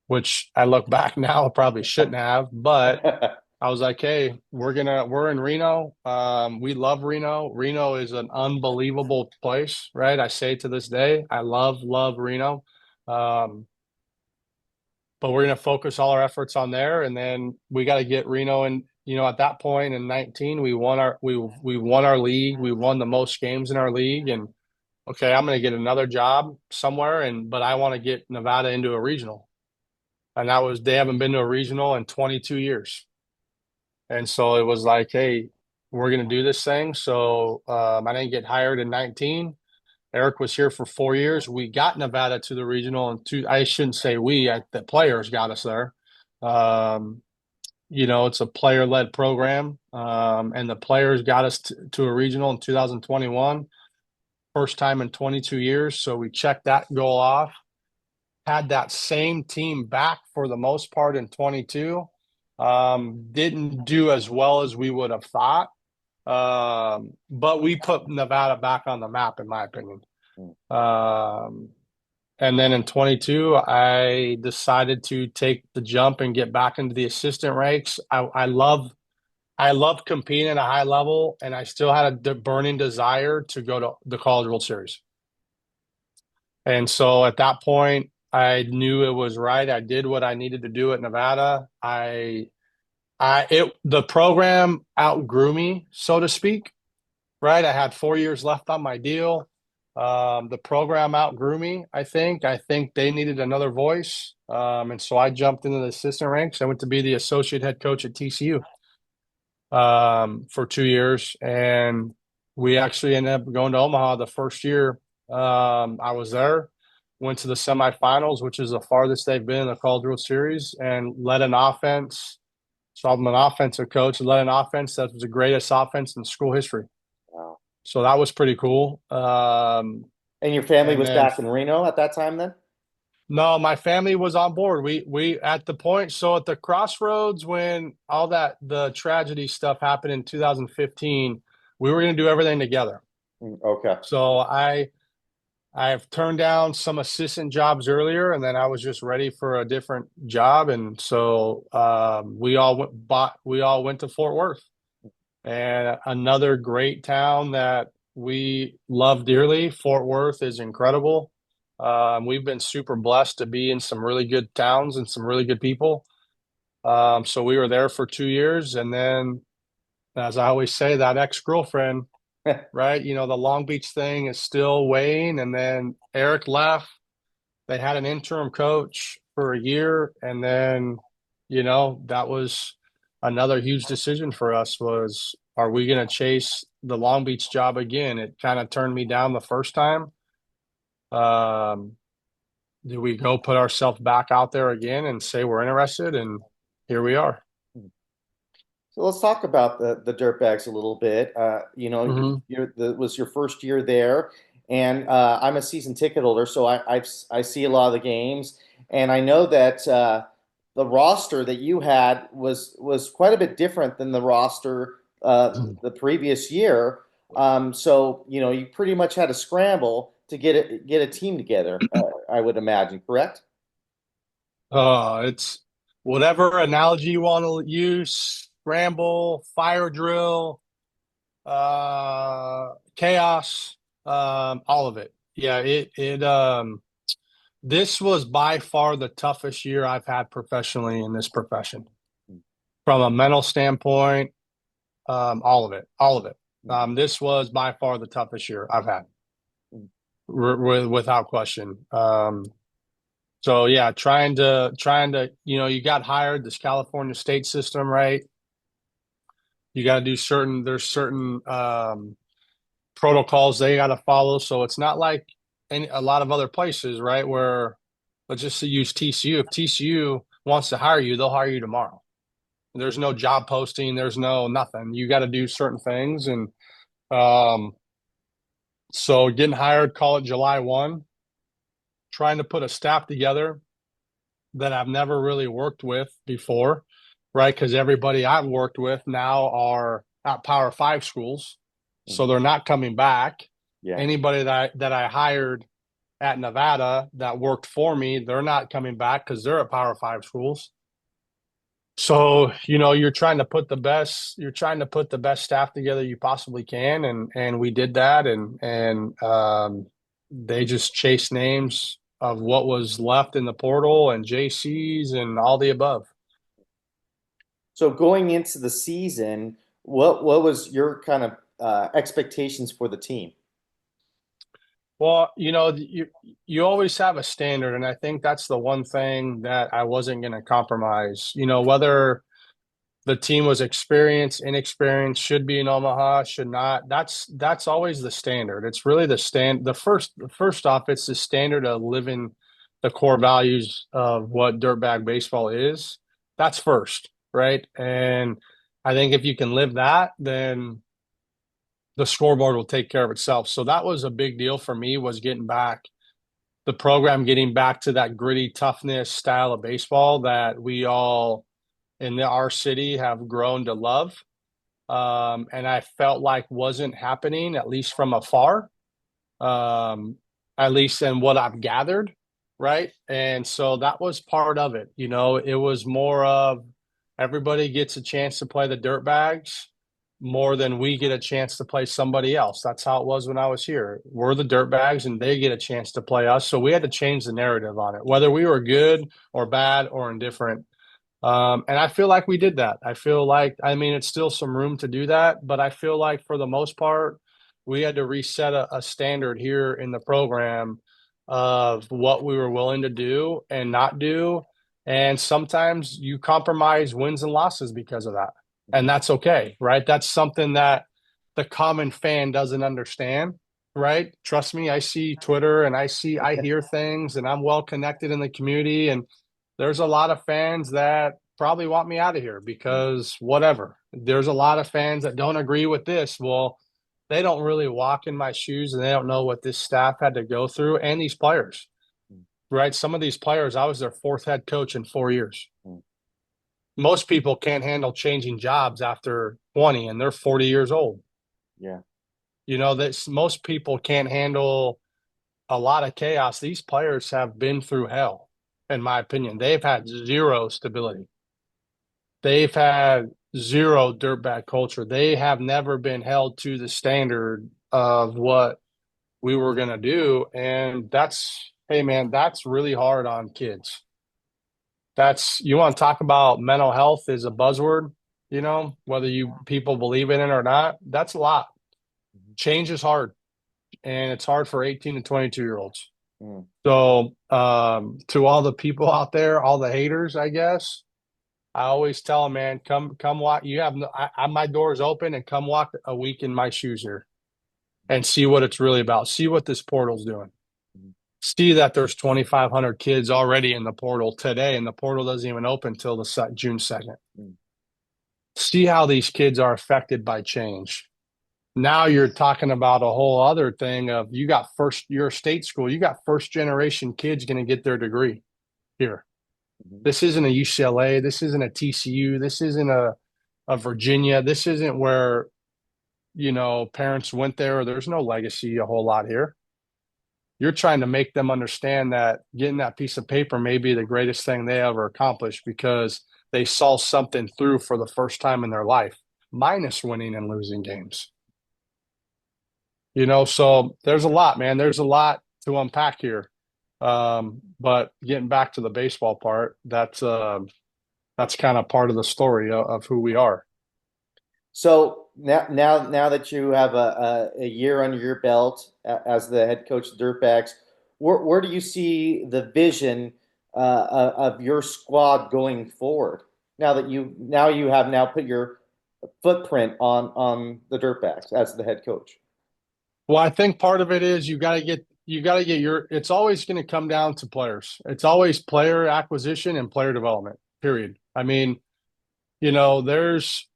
which I look back now, probably shouldn't have, but I was like, hey, we're in Reno. We love Reno. Reno is an unbelievable place, right? I say to this day, I love Reno. Um, but we're going to focus all our efforts on there, and then we got to get Reno. And at that point in 19, we won our league. We won the most games in our league, and okay, I'm going to get another job somewhere, but I want to get Nevada into a regional. And they haven't been to a regional in 22 years. And so it was like, hey, we're going to do this thing. So I didn't get hired in 19. Eric was here for 4 years. We got Nevada to the regional, and I shouldn't say the players got us there. Um, it's a player-led program, and the players got us to a regional in 2021, first time in 22 years. So we checked that goal off. Had that same team back for the most part in 22. Didn't do as well as we would have thought, but we put Nevada back on the map, in my opinion. Um, and then in 22, I decided to take the jump and get back into the assistant ranks. I love competing at a high level, and I still had a burning desire to go to the College World Series. And so at that point, I knew it was right. I did what I needed to do at Nevada. The program outgrew me, so to speak, right? I had 4 years left on my deal. The program outgrew me, I think. I think they needed another voice. And so I jumped into the assistant ranks. I went to be the associate head coach at TCU for 2 years. And we actually ended up going to Omaha the first year I was there. Went to the semifinals, which is the farthest they've been in the College World Series, and led an offense. So I'm an offensive coach and led an offense that was the greatest offense in school history. Wow. So that was pretty cool. And your family And was then back in Reno at that time then? no, my family was on board. We at the point, so at the crossroads when all that the tragedy stuff happened in 2015, we were going to do everything together. Okay. So I've turned down some assistant jobs earlier, and then I was just ready for a different job, and so we all went to Fort Worth, and another great town that we love dearly. Fort Worth is incredible. We've been super blessed to be in some really good towns and some really good people. So we were there for 2 years, and then, as I always say, that ex-girlfriend, right? You know, the Long Beach thing is still weighing, and then Eric left. They had an interim coach for a year, and then, that was another huge decision for us was, are we going to chase the Long Beach job again? It kind of turned me down the first time. Um, do we go put ourselves back out there again and say we're interested? And here we are. So let's talk about the Dirtbags a little bit. Hmm. Was your first year there, and I'm a season ticket holder, so I see a lot of the games, and I know that the roster that you had was quite a bit different than the roster the previous year. So you pretty much had to scramble to get a team together. I would imagine, correct? It's whatever analogy you want to use, scramble, fire drill, chaos, all of it. Yeah, this was by far the toughest year I've had professionally in this profession. From a mental standpoint, all of it. This was by far the toughest year I've had, without question. So yeah, you got hired this California state system, right? You got to do there's certain protocols they got to follow. So it's not like a lot of other places, right? Where let's just use TCU. If TCU wants to hire you, they'll hire you tomorrow. There's no job posting. There's no nothing. You got to do certain things. And um, so getting hired, call it July 1, trying to put a staff together that I've never really worked with before, right? Because everybody I've worked with now are at Power Five schools, so they're not coming back. Yeah. Anybody that I hired at Nevada that worked for me, they're not coming back because they're at Power Five schools. So, you're trying to put the best staff together you possibly can, and we did that, and they just chased names of what was left in the portal and JCs and all the above. So going into the season, what was your kind of expectations for the team? Well, you always have a standard, and I think that's the one thing that I wasn't going to compromise. Whether the team was experienced, inexperienced, should be in Omaha, should not. That's always the standard. It's really the first off, it's the standard of living the core values of what dirtbag baseball is. That's first, right? And I think if you can live that, then the scoreboard will take care of itself. So that was a big deal for me, was the program getting back to that gritty toughness style of baseball that we all in our city have grown to love. And I felt like wasn't happening, at least from afar, um, at least in what I've gathered, right? And so that was part of it. It was more of everybody gets a chance to play the Dirtbags. more than we get a chance to play somebody else. That's how it was when I was here. We're the Dirtbags and they get a chance to play us. So we had to change the narrative on it, whether we were good or bad or indifferent. And I feel like we did that. I feel like, I mean, it's still some room to do that, but I feel like for the most part, we had to reset a standard here in the program of what we were willing to do and not do. And sometimes you compromise wins and losses because of that. And that's okay, right? That's something that the common fan doesn't understand, right? Trust me, I see Twitter and I hear things and I'm well connected in the community. And there's a lot of fans that probably want me out of here because whatever. There's a lot of fans that don't agree with this. Well, they don't really walk in my shoes and they don't know what this staff had to go through and these players, right? Some of these players, I was their fourth head coach in 4 years. Most people can't handle changing jobs after 20 and they're 40 years old. Yeah. You know, that most people can't handle a lot of chaos. These players have been through hell, in my opinion. They've had zero stability. They've had zero dirtbag culture. They have never been held to the standard of what we were going to do. And that's, hey, man, that's really hard on kids. That's, you want to talk about mental health is a buzzword, you know, whether you people believe in it or not, that's a lot. Change is hard and it's hard for 18 to 22-year-olds. Mm. So, to all the people out there, all the haters, I guess, I always tell them, man, come walk. You have my door's open and come walk a week in my shoes here and see what it's really about. See what this portal's doing. See that there's 2,500 kids already in the portal today, and the portal doesn't even open till the June 2nd. See how these kids are affected by change. Now you're talking about a whole other thing of you're a state school, you got first generation kids going to get their degree here. This isn't a UCLA. This isn't a TCU. This isn't a Virginia. This isn't where, you know, parents went there. There's no legacy a whole lot here. You're trying to make them understand that getting that piece of paper may be the greatest thing they ever accomplished because they saw something through for the first time in their life, minus winning and losing games. You know, so there's a lot, man. There's a lot to unpack here. But getting back to the baseball part, that's kind of part of the story of who we are. So now that you have a year under your belt as the head coach of Dirtbags, where do you see the vision of your squad going forward? Now that you have now put your footprint on the Dirtbags as the head coach. Well, I think part of it is you got to get it's always going to come down to players. It's always player acquisition and player development, period. I mean, you know, there's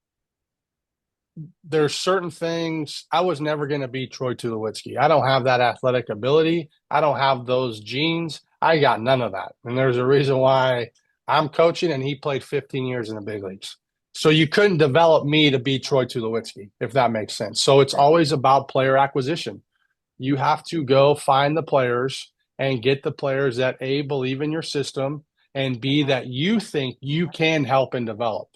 certain things. I was never going to be Troy Tulowitzki. I don't have that athletic ability. I don't have those genes. I got none of that. And there's a reason why I'm coaching and he played 15 years in the big leagues. So you couldn't develop me to be Troy Tulowitzki, if that makes sense. So it's always about player acquisition. You have to go find the players and get the players that A, believe in your system, and B, that you think you can help and develop.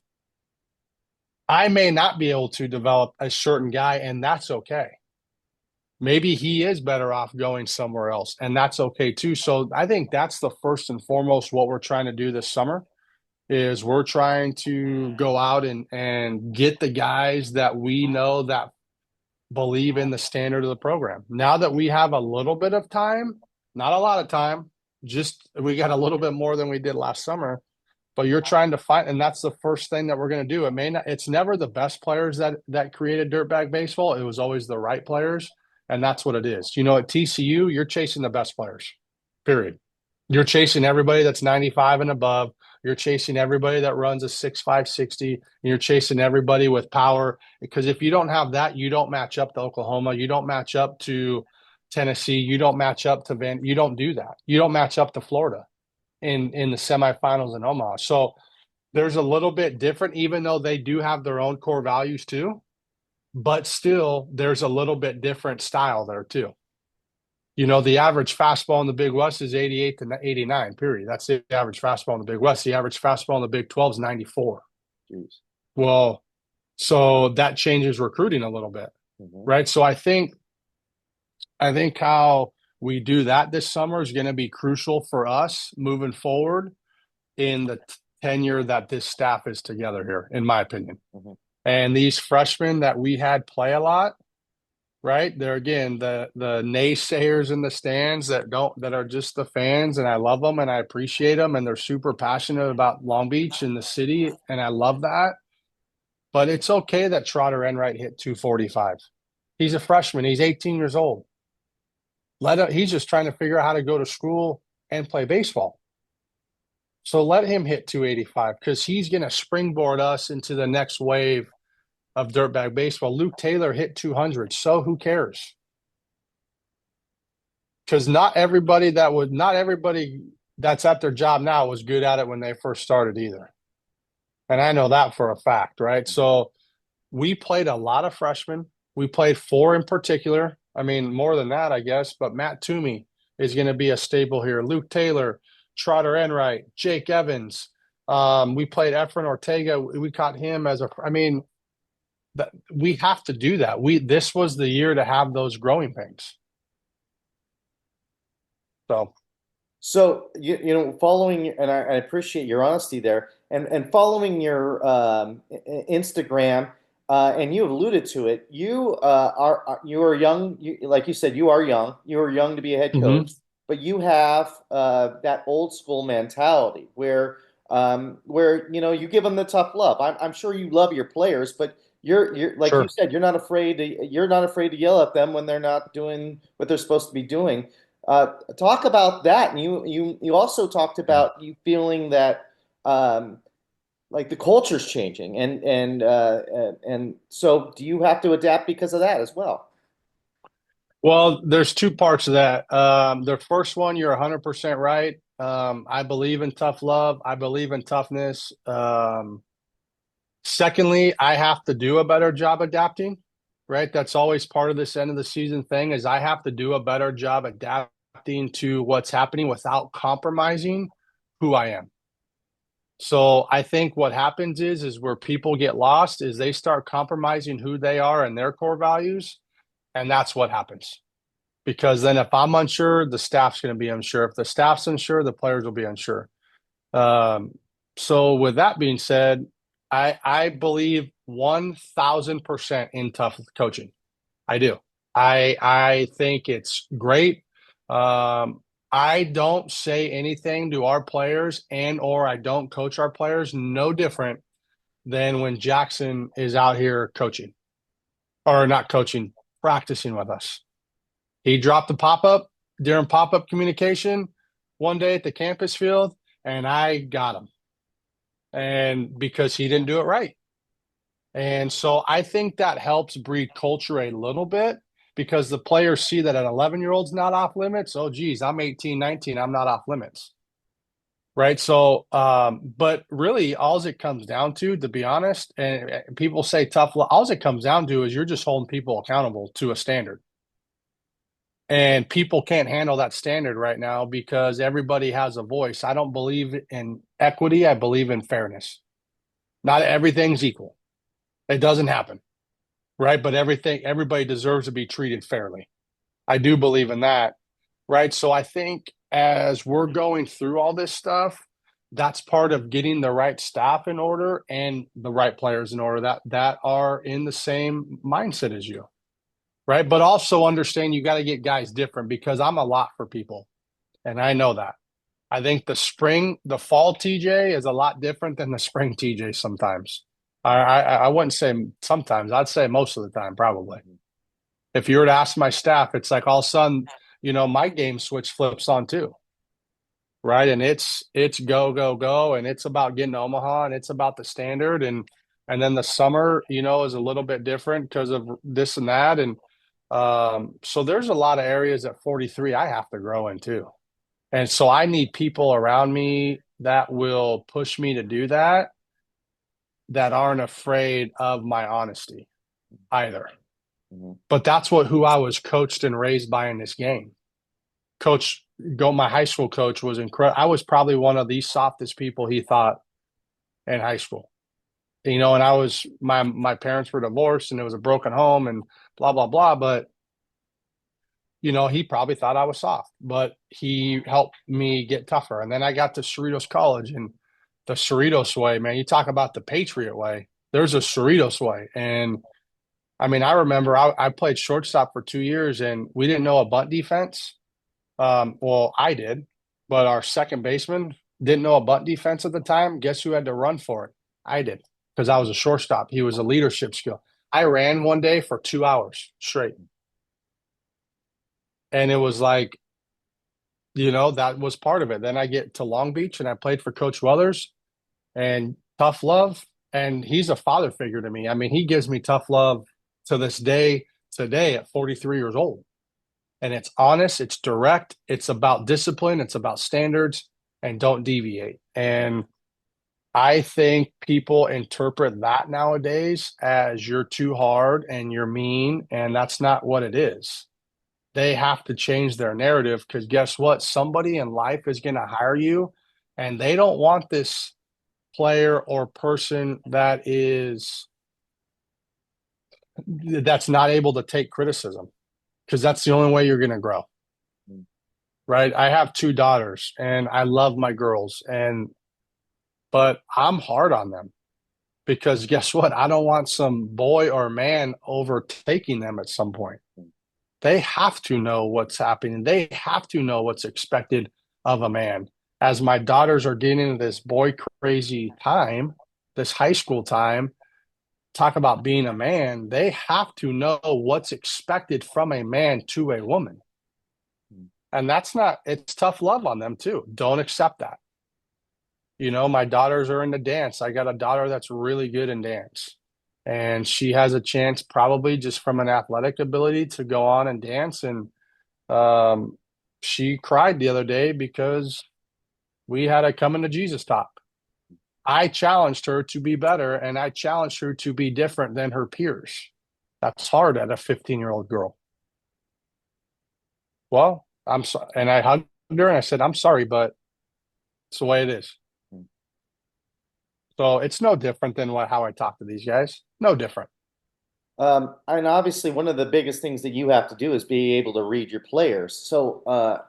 I may not be able to develop a certain guy, and that's okay. Maybe he is better off going somewhere else, and that's okay too. So I think that's the first and foremost what we're trying to do this summer is we're trying to go out and get the guys that we know that believe in the standard of the program. Now that we have a little bit of time, not a lot of time, just we got a little bit more than we did last summer, but you're trying to find, and that's the first thing that we're going to do. It's never the best players that created dirtbag baseball. It was always the right players. And that's what it is. You know, at TCU, you're chasing the best players, period. You're chasing everybody that's 95 and above. You're chasing everybody that runs a 6.5 60. And you're chasing everybody with power. Because if you don't have that, you don't match up to Oklahoma. You don't match up to Tennessee. You don't match up to you don't do that. You don't match up to Florida in the semifinals in Omaha. So there's a little bit different, even though they do have their own core values too. But still, there's a little bit different style there too. You know, the average fastball in the Big West is 88 to 89, period. That's the average fastball in the Big West. The average fastball in the Big 12 is 94. Jeez. Well, So that changes recruiting a little bit, Mhm. right? So I think how we do that this summer is going to be crucial for us moving forward in the tenure that this staff is together here, in my opinion. Mhm. And these freshmen that we had play a lot, right? They're again the naysayers in the stands that are just the fans, and I love them and I appreciate them, and they're super passionate about Long Beach and the city, and I love that. But it's okay that Trotter Enright hit 245. He's a freshman. He's 18 years old. He's just trying to figure out how to go to school and play baseball. So let him hit 285 because he's going to springboard us into the next wave of dirtbag baseball. Luke Taylor hit 200. So who cares? Because not everybody that's at their job now was good at it when they first started either. And I know that for a fact, right? So we played a lot of freshmen. We played four in particular. I mean, more than that, I guess. But Matt Toomey is going to be a staple here. Luke Taylor, Trotter Enright, Jake Evans. We played Efren Ortega. We caught him as a. I mean, we have to do that. This was the year to have those growing pains. So. So following, and I appreciate your honesty there, and following your Instagram, and you alluded to it. You are young. Like you said, you are young. You are young to be a head Mhm. coach, but you have that old school mentality where you give them the tough love. I'm sure you love your players, but you're like you Sure. said, you're not afraid to yell at them when they're not doing what they're supposed to be doing. Talk about that. And you also talked about you feeling that um, like the culture's changing, and so do you have to adapt because of that as well? Well, there's two parts of that. The first one, you're 100% right. I believe in tough love. I believe in toughness. Secondly, I have to do a better job adapting, right? That's always part of this end of the season thing is I have to do a better job adapting to what's happening without compromising who I am. So I think what happens is where people get lost is they start compromising who they are and their core values, and that's what happens. Because then if I'm unsure, the staff's going to be unsure. If the staff's unsure, the players will be unsure. Um, so with that being said, I believe 1,000% in tough coaching. I do. I think it's great. I don't say anything to our players and or I don't coach our players no different than when Jackson is out here coaching or not coaching, practicing with us. He dropped the pop up during pop up communication one day at the campus field, and I got him. And because he didn't do it right. And so I think that helps breed culture a little bit because the players see that an 11-year-old's not off limits. Oh, geez, I'm 18, 19, I'm not off limits. Right. So, but really, all it comes down to be honest, and people say tough, all it comes down to is you're just holding people accountable to a standard. And people can't handle that standard right now because everybody has a voice. I don't believe in equity. I believe in fairness. Not everything's equal. It doesn't happen, right? But everybody deserves to be treated fairly. I do believe in that, right? So I think as we're going through all this stuff, that's part of getting the right staff in order and the right players in order that are in the same mindset as you, right? But also understand you got to get guys different because I'm a lot for people, and I know that. I think the fall TJ is a lot different than the spring TJ sometimes. I wouldn't say sometimes. I'd say most of the time, probably. If you were to ask my staff, it's like all of a sudden, my game switch flips on too, right? And it's go go go, and it's about getting to Omaha, and it's about the standard, and then the summer, is a little bit different because of this and that, and so there's a lot of areas at 43 I have to grow in too. And so I need people around me that will push me to do that aren't afraid of my honesty either. Mhm. But that's who I was coached and raised by in this game. My high school coach was incredible. I was probably one of the softest people he thought in high school. and I was my parents were divorced and it was a broken home and blah blah blah. But he probably thought I was soft, but he helped me get tougher. And then I got to Cerritos College, and the Cerritos way, man, you talk about the Patriot way. There's a Cerritos way. And I mean, I remember I played shortstop for 2 years and we didn't know a bunt defense. Well, I did, but our second baseman didn't know a bunt defense at the time. Guess who had to run for it? I did, because I was a shortstop. He was a leadership skill. I ran one day for 2 hours straight. And it was like, that was part of it. Then I get to Long Beach and I played for Coach Weathers and tough love. And he's a father figure to me. I mean, he gives me tough love to this day, today at 43 years old. And it's honest, it's direct, it's about discipline, it's about standards, and don't deviate. And I think people interpret that nowadays as you're too hard and you're mean, and that's not what it is. They have to change their narrative, because guess what? Somebody in life is going to hire you and they don't want this player or person that's not able to take criticism, because that's the only way you're going to grow. Right? I have two daughters and I love my girls, but I'm hard on them, because guess what? I don't want some boy or man overtaking them at some point. They have to know what's happening. They have to know what's expected of a man. As my daughters are getting into this boy crazy time, this high school time, talk about being a man, they have to know what's expected from a man to a woman. And it's tough love on them too. Don't accept that. My daughters are into dance. I got a daughter that's really good in dance. And she has a chance, probably just from an athletic ability, to go on and dance. And she cried the other day because we had a coming to Jesus talk. I challenged her to be better, and I challenged her to be different than her peers. That's hard at a 15-year-old girl. Well, I'm sorry. And I hugged her and I said, I'm sorry, but it's the way it is. So it's no different than how I talk to these guys. No different. And obviously, one of the biggest things that you have to do is be able to read your players. So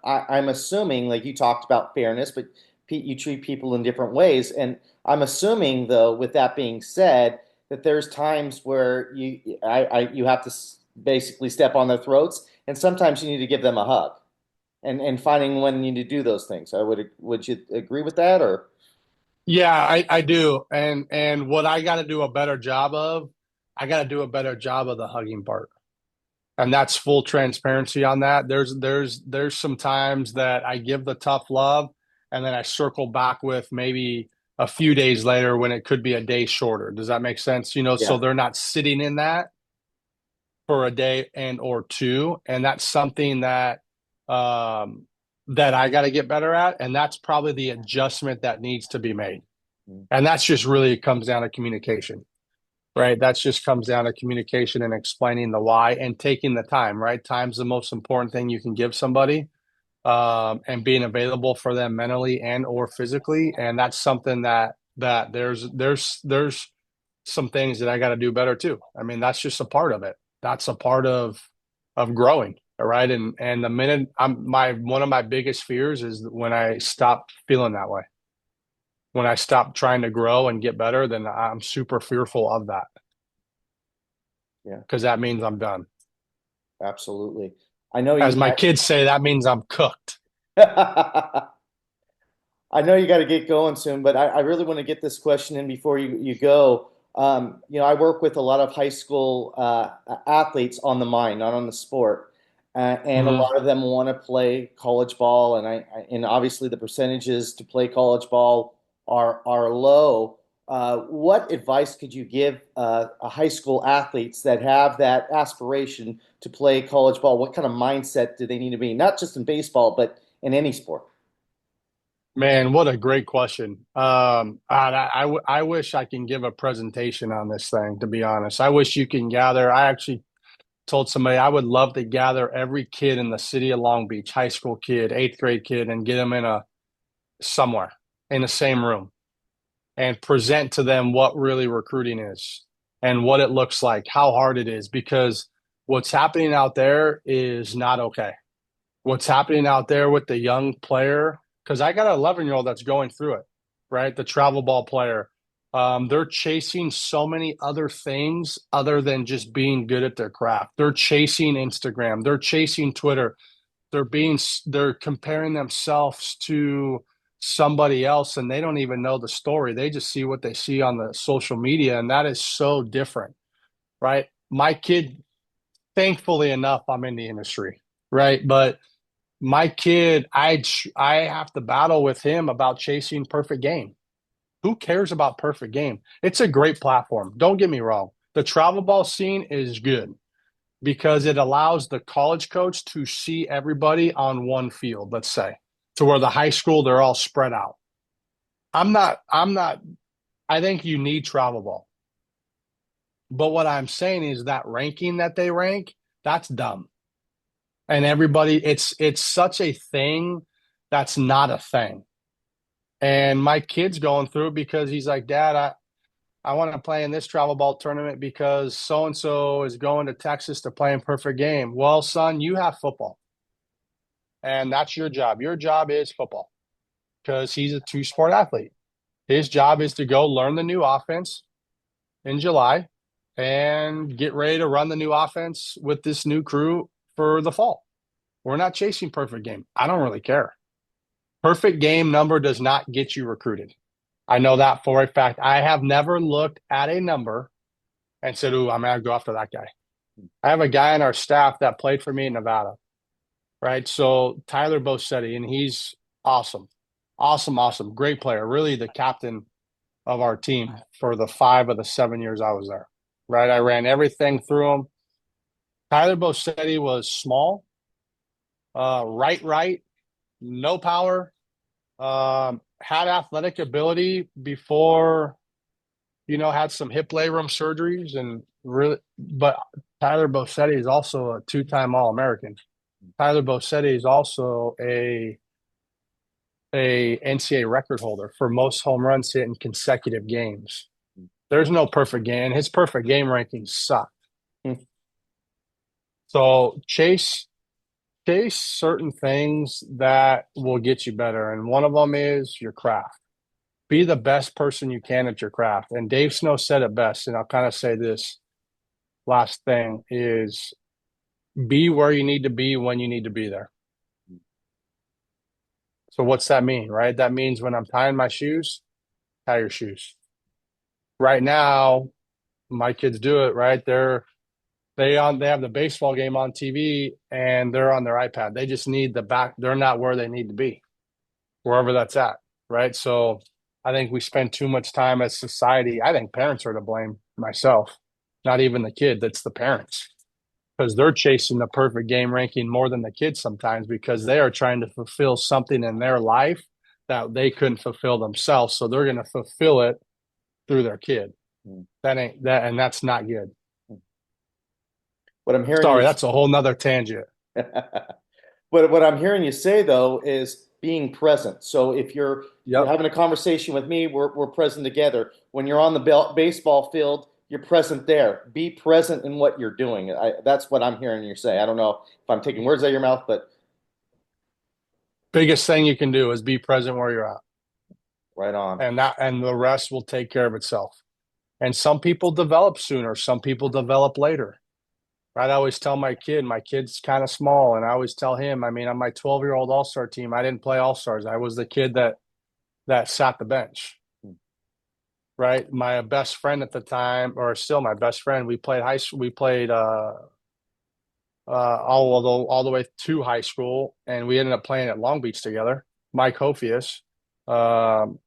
I'm assuming, like you talked about fairness, but you treat people in different ways. And I'm assuming, though, with that being said, that there's times where you have to basically step on their throats, and sometimes you need to give them a hug, and finding when you need to do those things. Would you agree with that, or? Yeah, I do. And what I got to do a better job of, I got to do a better job of the hugging part. And that's full transparency on that. There's some times that I give the tough love and then I circle back with maybe a few days later when it could be a day shorter. Does that make sense? So Yeah. they're not sitting in that for a day and or two. And that's something that I got to get better at. And that's probably the adjustment that needs to be made. And that's just really comes down to communication, right? That just comes down to communication and explaining the why and taking the time, right? Time's the most important thing you can give somebody, and being available for them mentally and or physically. And that's something that there's some things that I got to do better too. I mean, that's just a part of it. That's a part of growing. All right. And the minute one of my biggest fears is when I stop feeling that way. When I stop trying to grow and get better, then I'm super fearful of that. Yeah, Because that means I'm done. absolutely. I know As you. my kids say, that means I'm cooked. I know you got to get going soon, but I really want to get this question in before you go. I work with a lot of high school athletes on the mind, not on the sport, and a Mhm. lot of them want to play college ball, and obviously the percentages to play college ball are low. What advice could you give a high school athletes that have that aspiration to play college ball? What kind of mindset do they need to be, not just in baseball, but in any sport? Man, what a great question. I wish I can give a presentation on this thing, to be honest. I wish you can gather. I actually told somebody I would love to gather every kid in the city of Long Beach, high school kid, eighth grade kid, and get them somewhere in the same room and present to them what really recruiting is and what it looks like, how hard it is, because what's happening out there is not okay. What's happening out there with the young player, because I got an 11-year-old that's going through it, right? The travel ball player. They're chasing so many other things other than just being good at their craft. They're chasing Instagram. They're chasing Twitter. They're comparing themselves to somebody else, and they don't even know the story. They just see what they see on the social media, and that is so different, right? My kid, thankfully enough, I'm in the industry, right? But my kid, I have to battle with him about chasing perfect game. Who cares about perfect game? It's a great platform. Don't get me wrong. The travel ball scene is good because it allows the college coach to see everybody on one field, let's say, to where the high school, they're all spread out. I'm not, I think you need travel ball. But what I'm saying is that ranking that they rank, that's dumb. And everybody, it's such a thing that's not a thing. And my kid's going through it because he's like, Dad, I want to play in this travel ball tournament because so and so is going to Texas to play in perfect game. Well, son, you have football, and that's your job. Your job is football because he's a two-sport athlete. His job is to go learn the new offense in July and get ready to run the new offense with this new crew for the fall. We're not chasing perfect game. I don't really care. Perfect game number does not get you recruited. I know that for a fact. I have never looked at a number and said, "Ooh, I'm gonna go after that guy." I have a guy on our staff that played for me in Nevada, right? So Tyler Bosetti, and he's awesome, awesome, awesome, great player. Really, the captain of our team for the 5 of the 7 years I was there, right? I ran everything through him. Tyler Bosetti was small, right, no power, had athletic ability before, had some hip labrum surgeries and really, but Tyler Bosetti is also a two-time All-American. Tyler Bosetti is also a NCAA record holder for most home runs hit in consecutive games. There's no perfect game. His perfect game rankings suck. So chase certain things that will get you better, and one of them is your craft. Be the best person you can at your craft. And Dave Snow said it best, and I'll kind of say this last thing is be where you need to be when you need to be there. So what's that mean, right? That means when I'm tying my shoes, tie your shoes. Right now, my kids do it, right? They have the baseball game on TV and they're on their iPad. They just need the back. They're not where they need to be, wherever that's at, right? So I think we spend too much time as society. I think parents are to blame, myself, not even the kid. That's the parents because they're chasing the perfect game ranking more than the kids sometimes because they are trying to fulfill something in their life that they couldn't fulfill themselves. So they're going to fulfill it through their kid. That ain't that, and that's not good. What I'm hearing Sorry, you that's a whole nother tangent. what I'm hearing you say though is being present. So if you're Yep. having a conversation with me, we're present together. When you're on the baseball field, you're present there. Be present in what you're doing. That's what I'm hearing you say. I don't know if I'm taking words out of your mouth, but Biggest thing you can do is be present where you're at. right on. And the rest will take care of itself. And some people develop sooner, some people develop later. Right? I always tell my kid's kind of small, and I always tell him, I mean, on my 12-year-old all-star team, I didn't play all-stars. I was the kid that sat the bench. Right? My best friend at the time, or still my best friend, we played high school, we played all the way to high school, and we ended up playing at Long Beach together. Mike Hofius, um,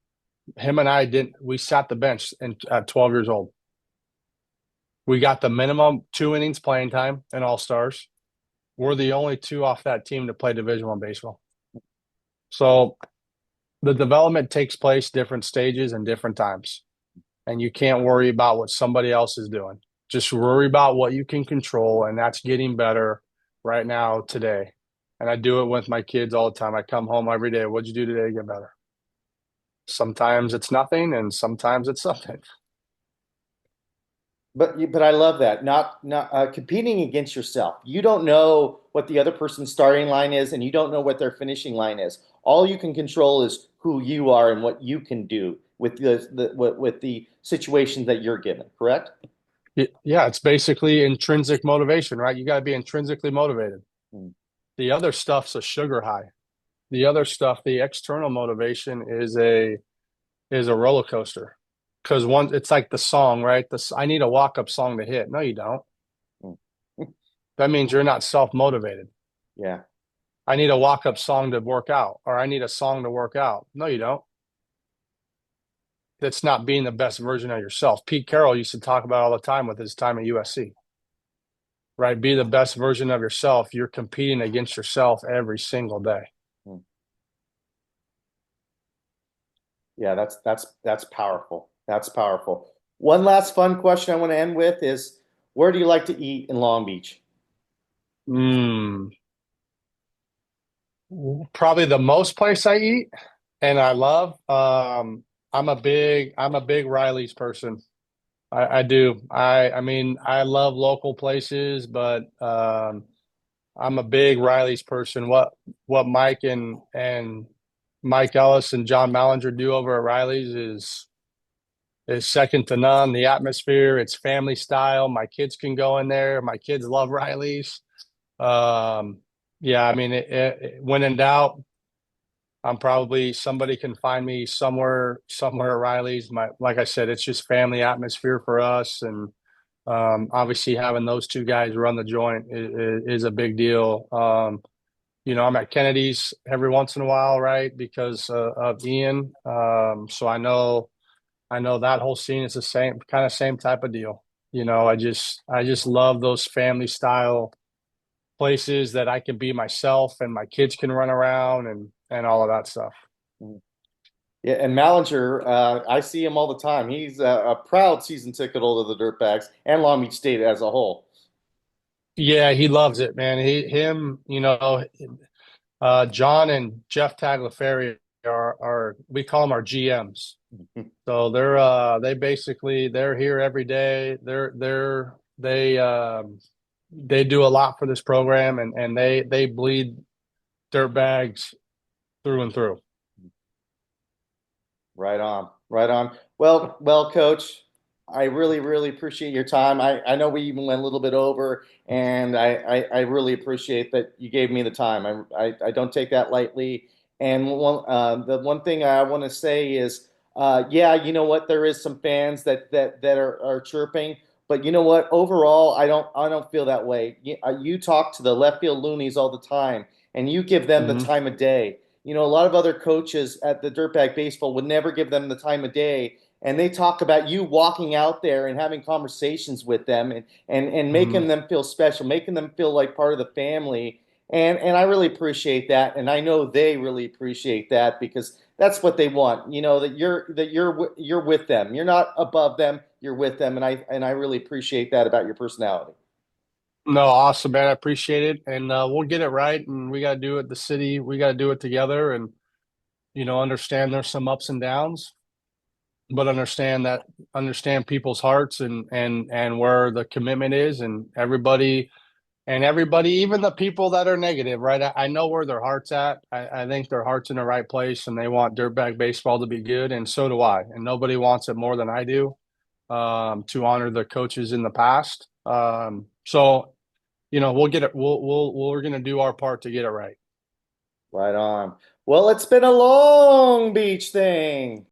him and I didn't. We sat the bench at 12 years old. We got the minimum 2 innings playing time in All Stars. We're the only two off that team to play Division One baseball. So the development takes place different stages and different times, and you can't worry about what somebody else is doing. Just worry about what you can control, and that's getting better right now today. And I do it with my kids all the time. I come home every day. What'd you do today to get better? Sometimes it's nothing, and sometimes it's something. But I love that. Not competing against yourself. You don't know what the other person's starting line is, and you don't know what their finishing line is. All you can control is who you are and what you can do with with the situations that you're given. Correct? Yeah, it's basically intrinsic motivation, right? You got to be intrinsically motivated. Mm. The other stuff's a sugar high. The other stuff, the external motivation is a roller coaster. Because one, it's like the song, right? This I need a walk-up song to hit. No, you don't. Mm. That means you're not self-motivated. Yeah. I need a walk-up song to work out, or I need a song to work out. No, you don't. That's not being the best version of yourself. Pete Carroll used to talk about all the time with his time at USC, right? Be the best version of yourself. You're competing against yourself every single day. Mm. Yeah, that's powerful. That's powerful. One last fun question I want to end with is, where do you like to eat in Long Beach? Mm, probably the most place I eat and I love. I'm a big Riley's person. I do. I mean, I love local places, but I'm a big Riley's person. What Mike and Mike Ellis and John Mallinger do over at Riley's is second to none. The atmosphere, it's family style. My kids can go in there. My kids love Riley's. Um, yeah, I mean, when in doubt, I'm probably somebody can find me somewhere at Riley's. Like I said, it's just family atmosphere for us, and obviously having those two guys run the joint is a big deal. I'm at Kennedy's every once in a while, right, because of Ian. So I know that whole scene is the same type of deal. I just love those family style places that I can be myself and my kids can run around and all of that stuff. Mm. Yeah, and Mallinger, I see him all the time. He's a proud season ticket holder of the Dirtbags and Long Beach State as a whole. Yeah, he loves it, man. John and Jeff Tagliaferri are we call them our GMs. So they're here every day. They do a lot for this program and they bleed Dirtbags through and through. Right on, right on. Well, Coach, I really, really appreciate your time. I know we even went a little bit over, and I really appreciate that you gave me the time. I don't take that lightly. And the one thing I want to say is, yeah, you know what? There is some fans that are chirping, but you know what? Overall, I don't feel that way. You talk to the left field loonies all the time, and you give them the Hmm. time of day. A lot of other coaches at the Dirtbag Baseball would never give them the time of day. And they talk about you walking out there and having conversations with them and making Hmm. them feel special, making them feel like part of the family. And I really appreciate that. And I know they really appreciate that because that's what they want. That you're with them. You're not above them, you're with them. And I really appreciate that about your personality. No, awesome, man. I appreciate it. And we'll get it right. And we got to do it, the city, we got to do it together and, understand there's some ups and downs, but understand people's hearts and where the commitment is and everybody, even the people that are negative, right? I know where their heart's at. I think their heart's in the right place and they want dirtbag baseball to be good. And so do I. And nobody wants it more than I do, to honor the coaches in the past. So we'll get it. We're going to do our part to get it right. Right on. Well, it's been a Long Beach thing.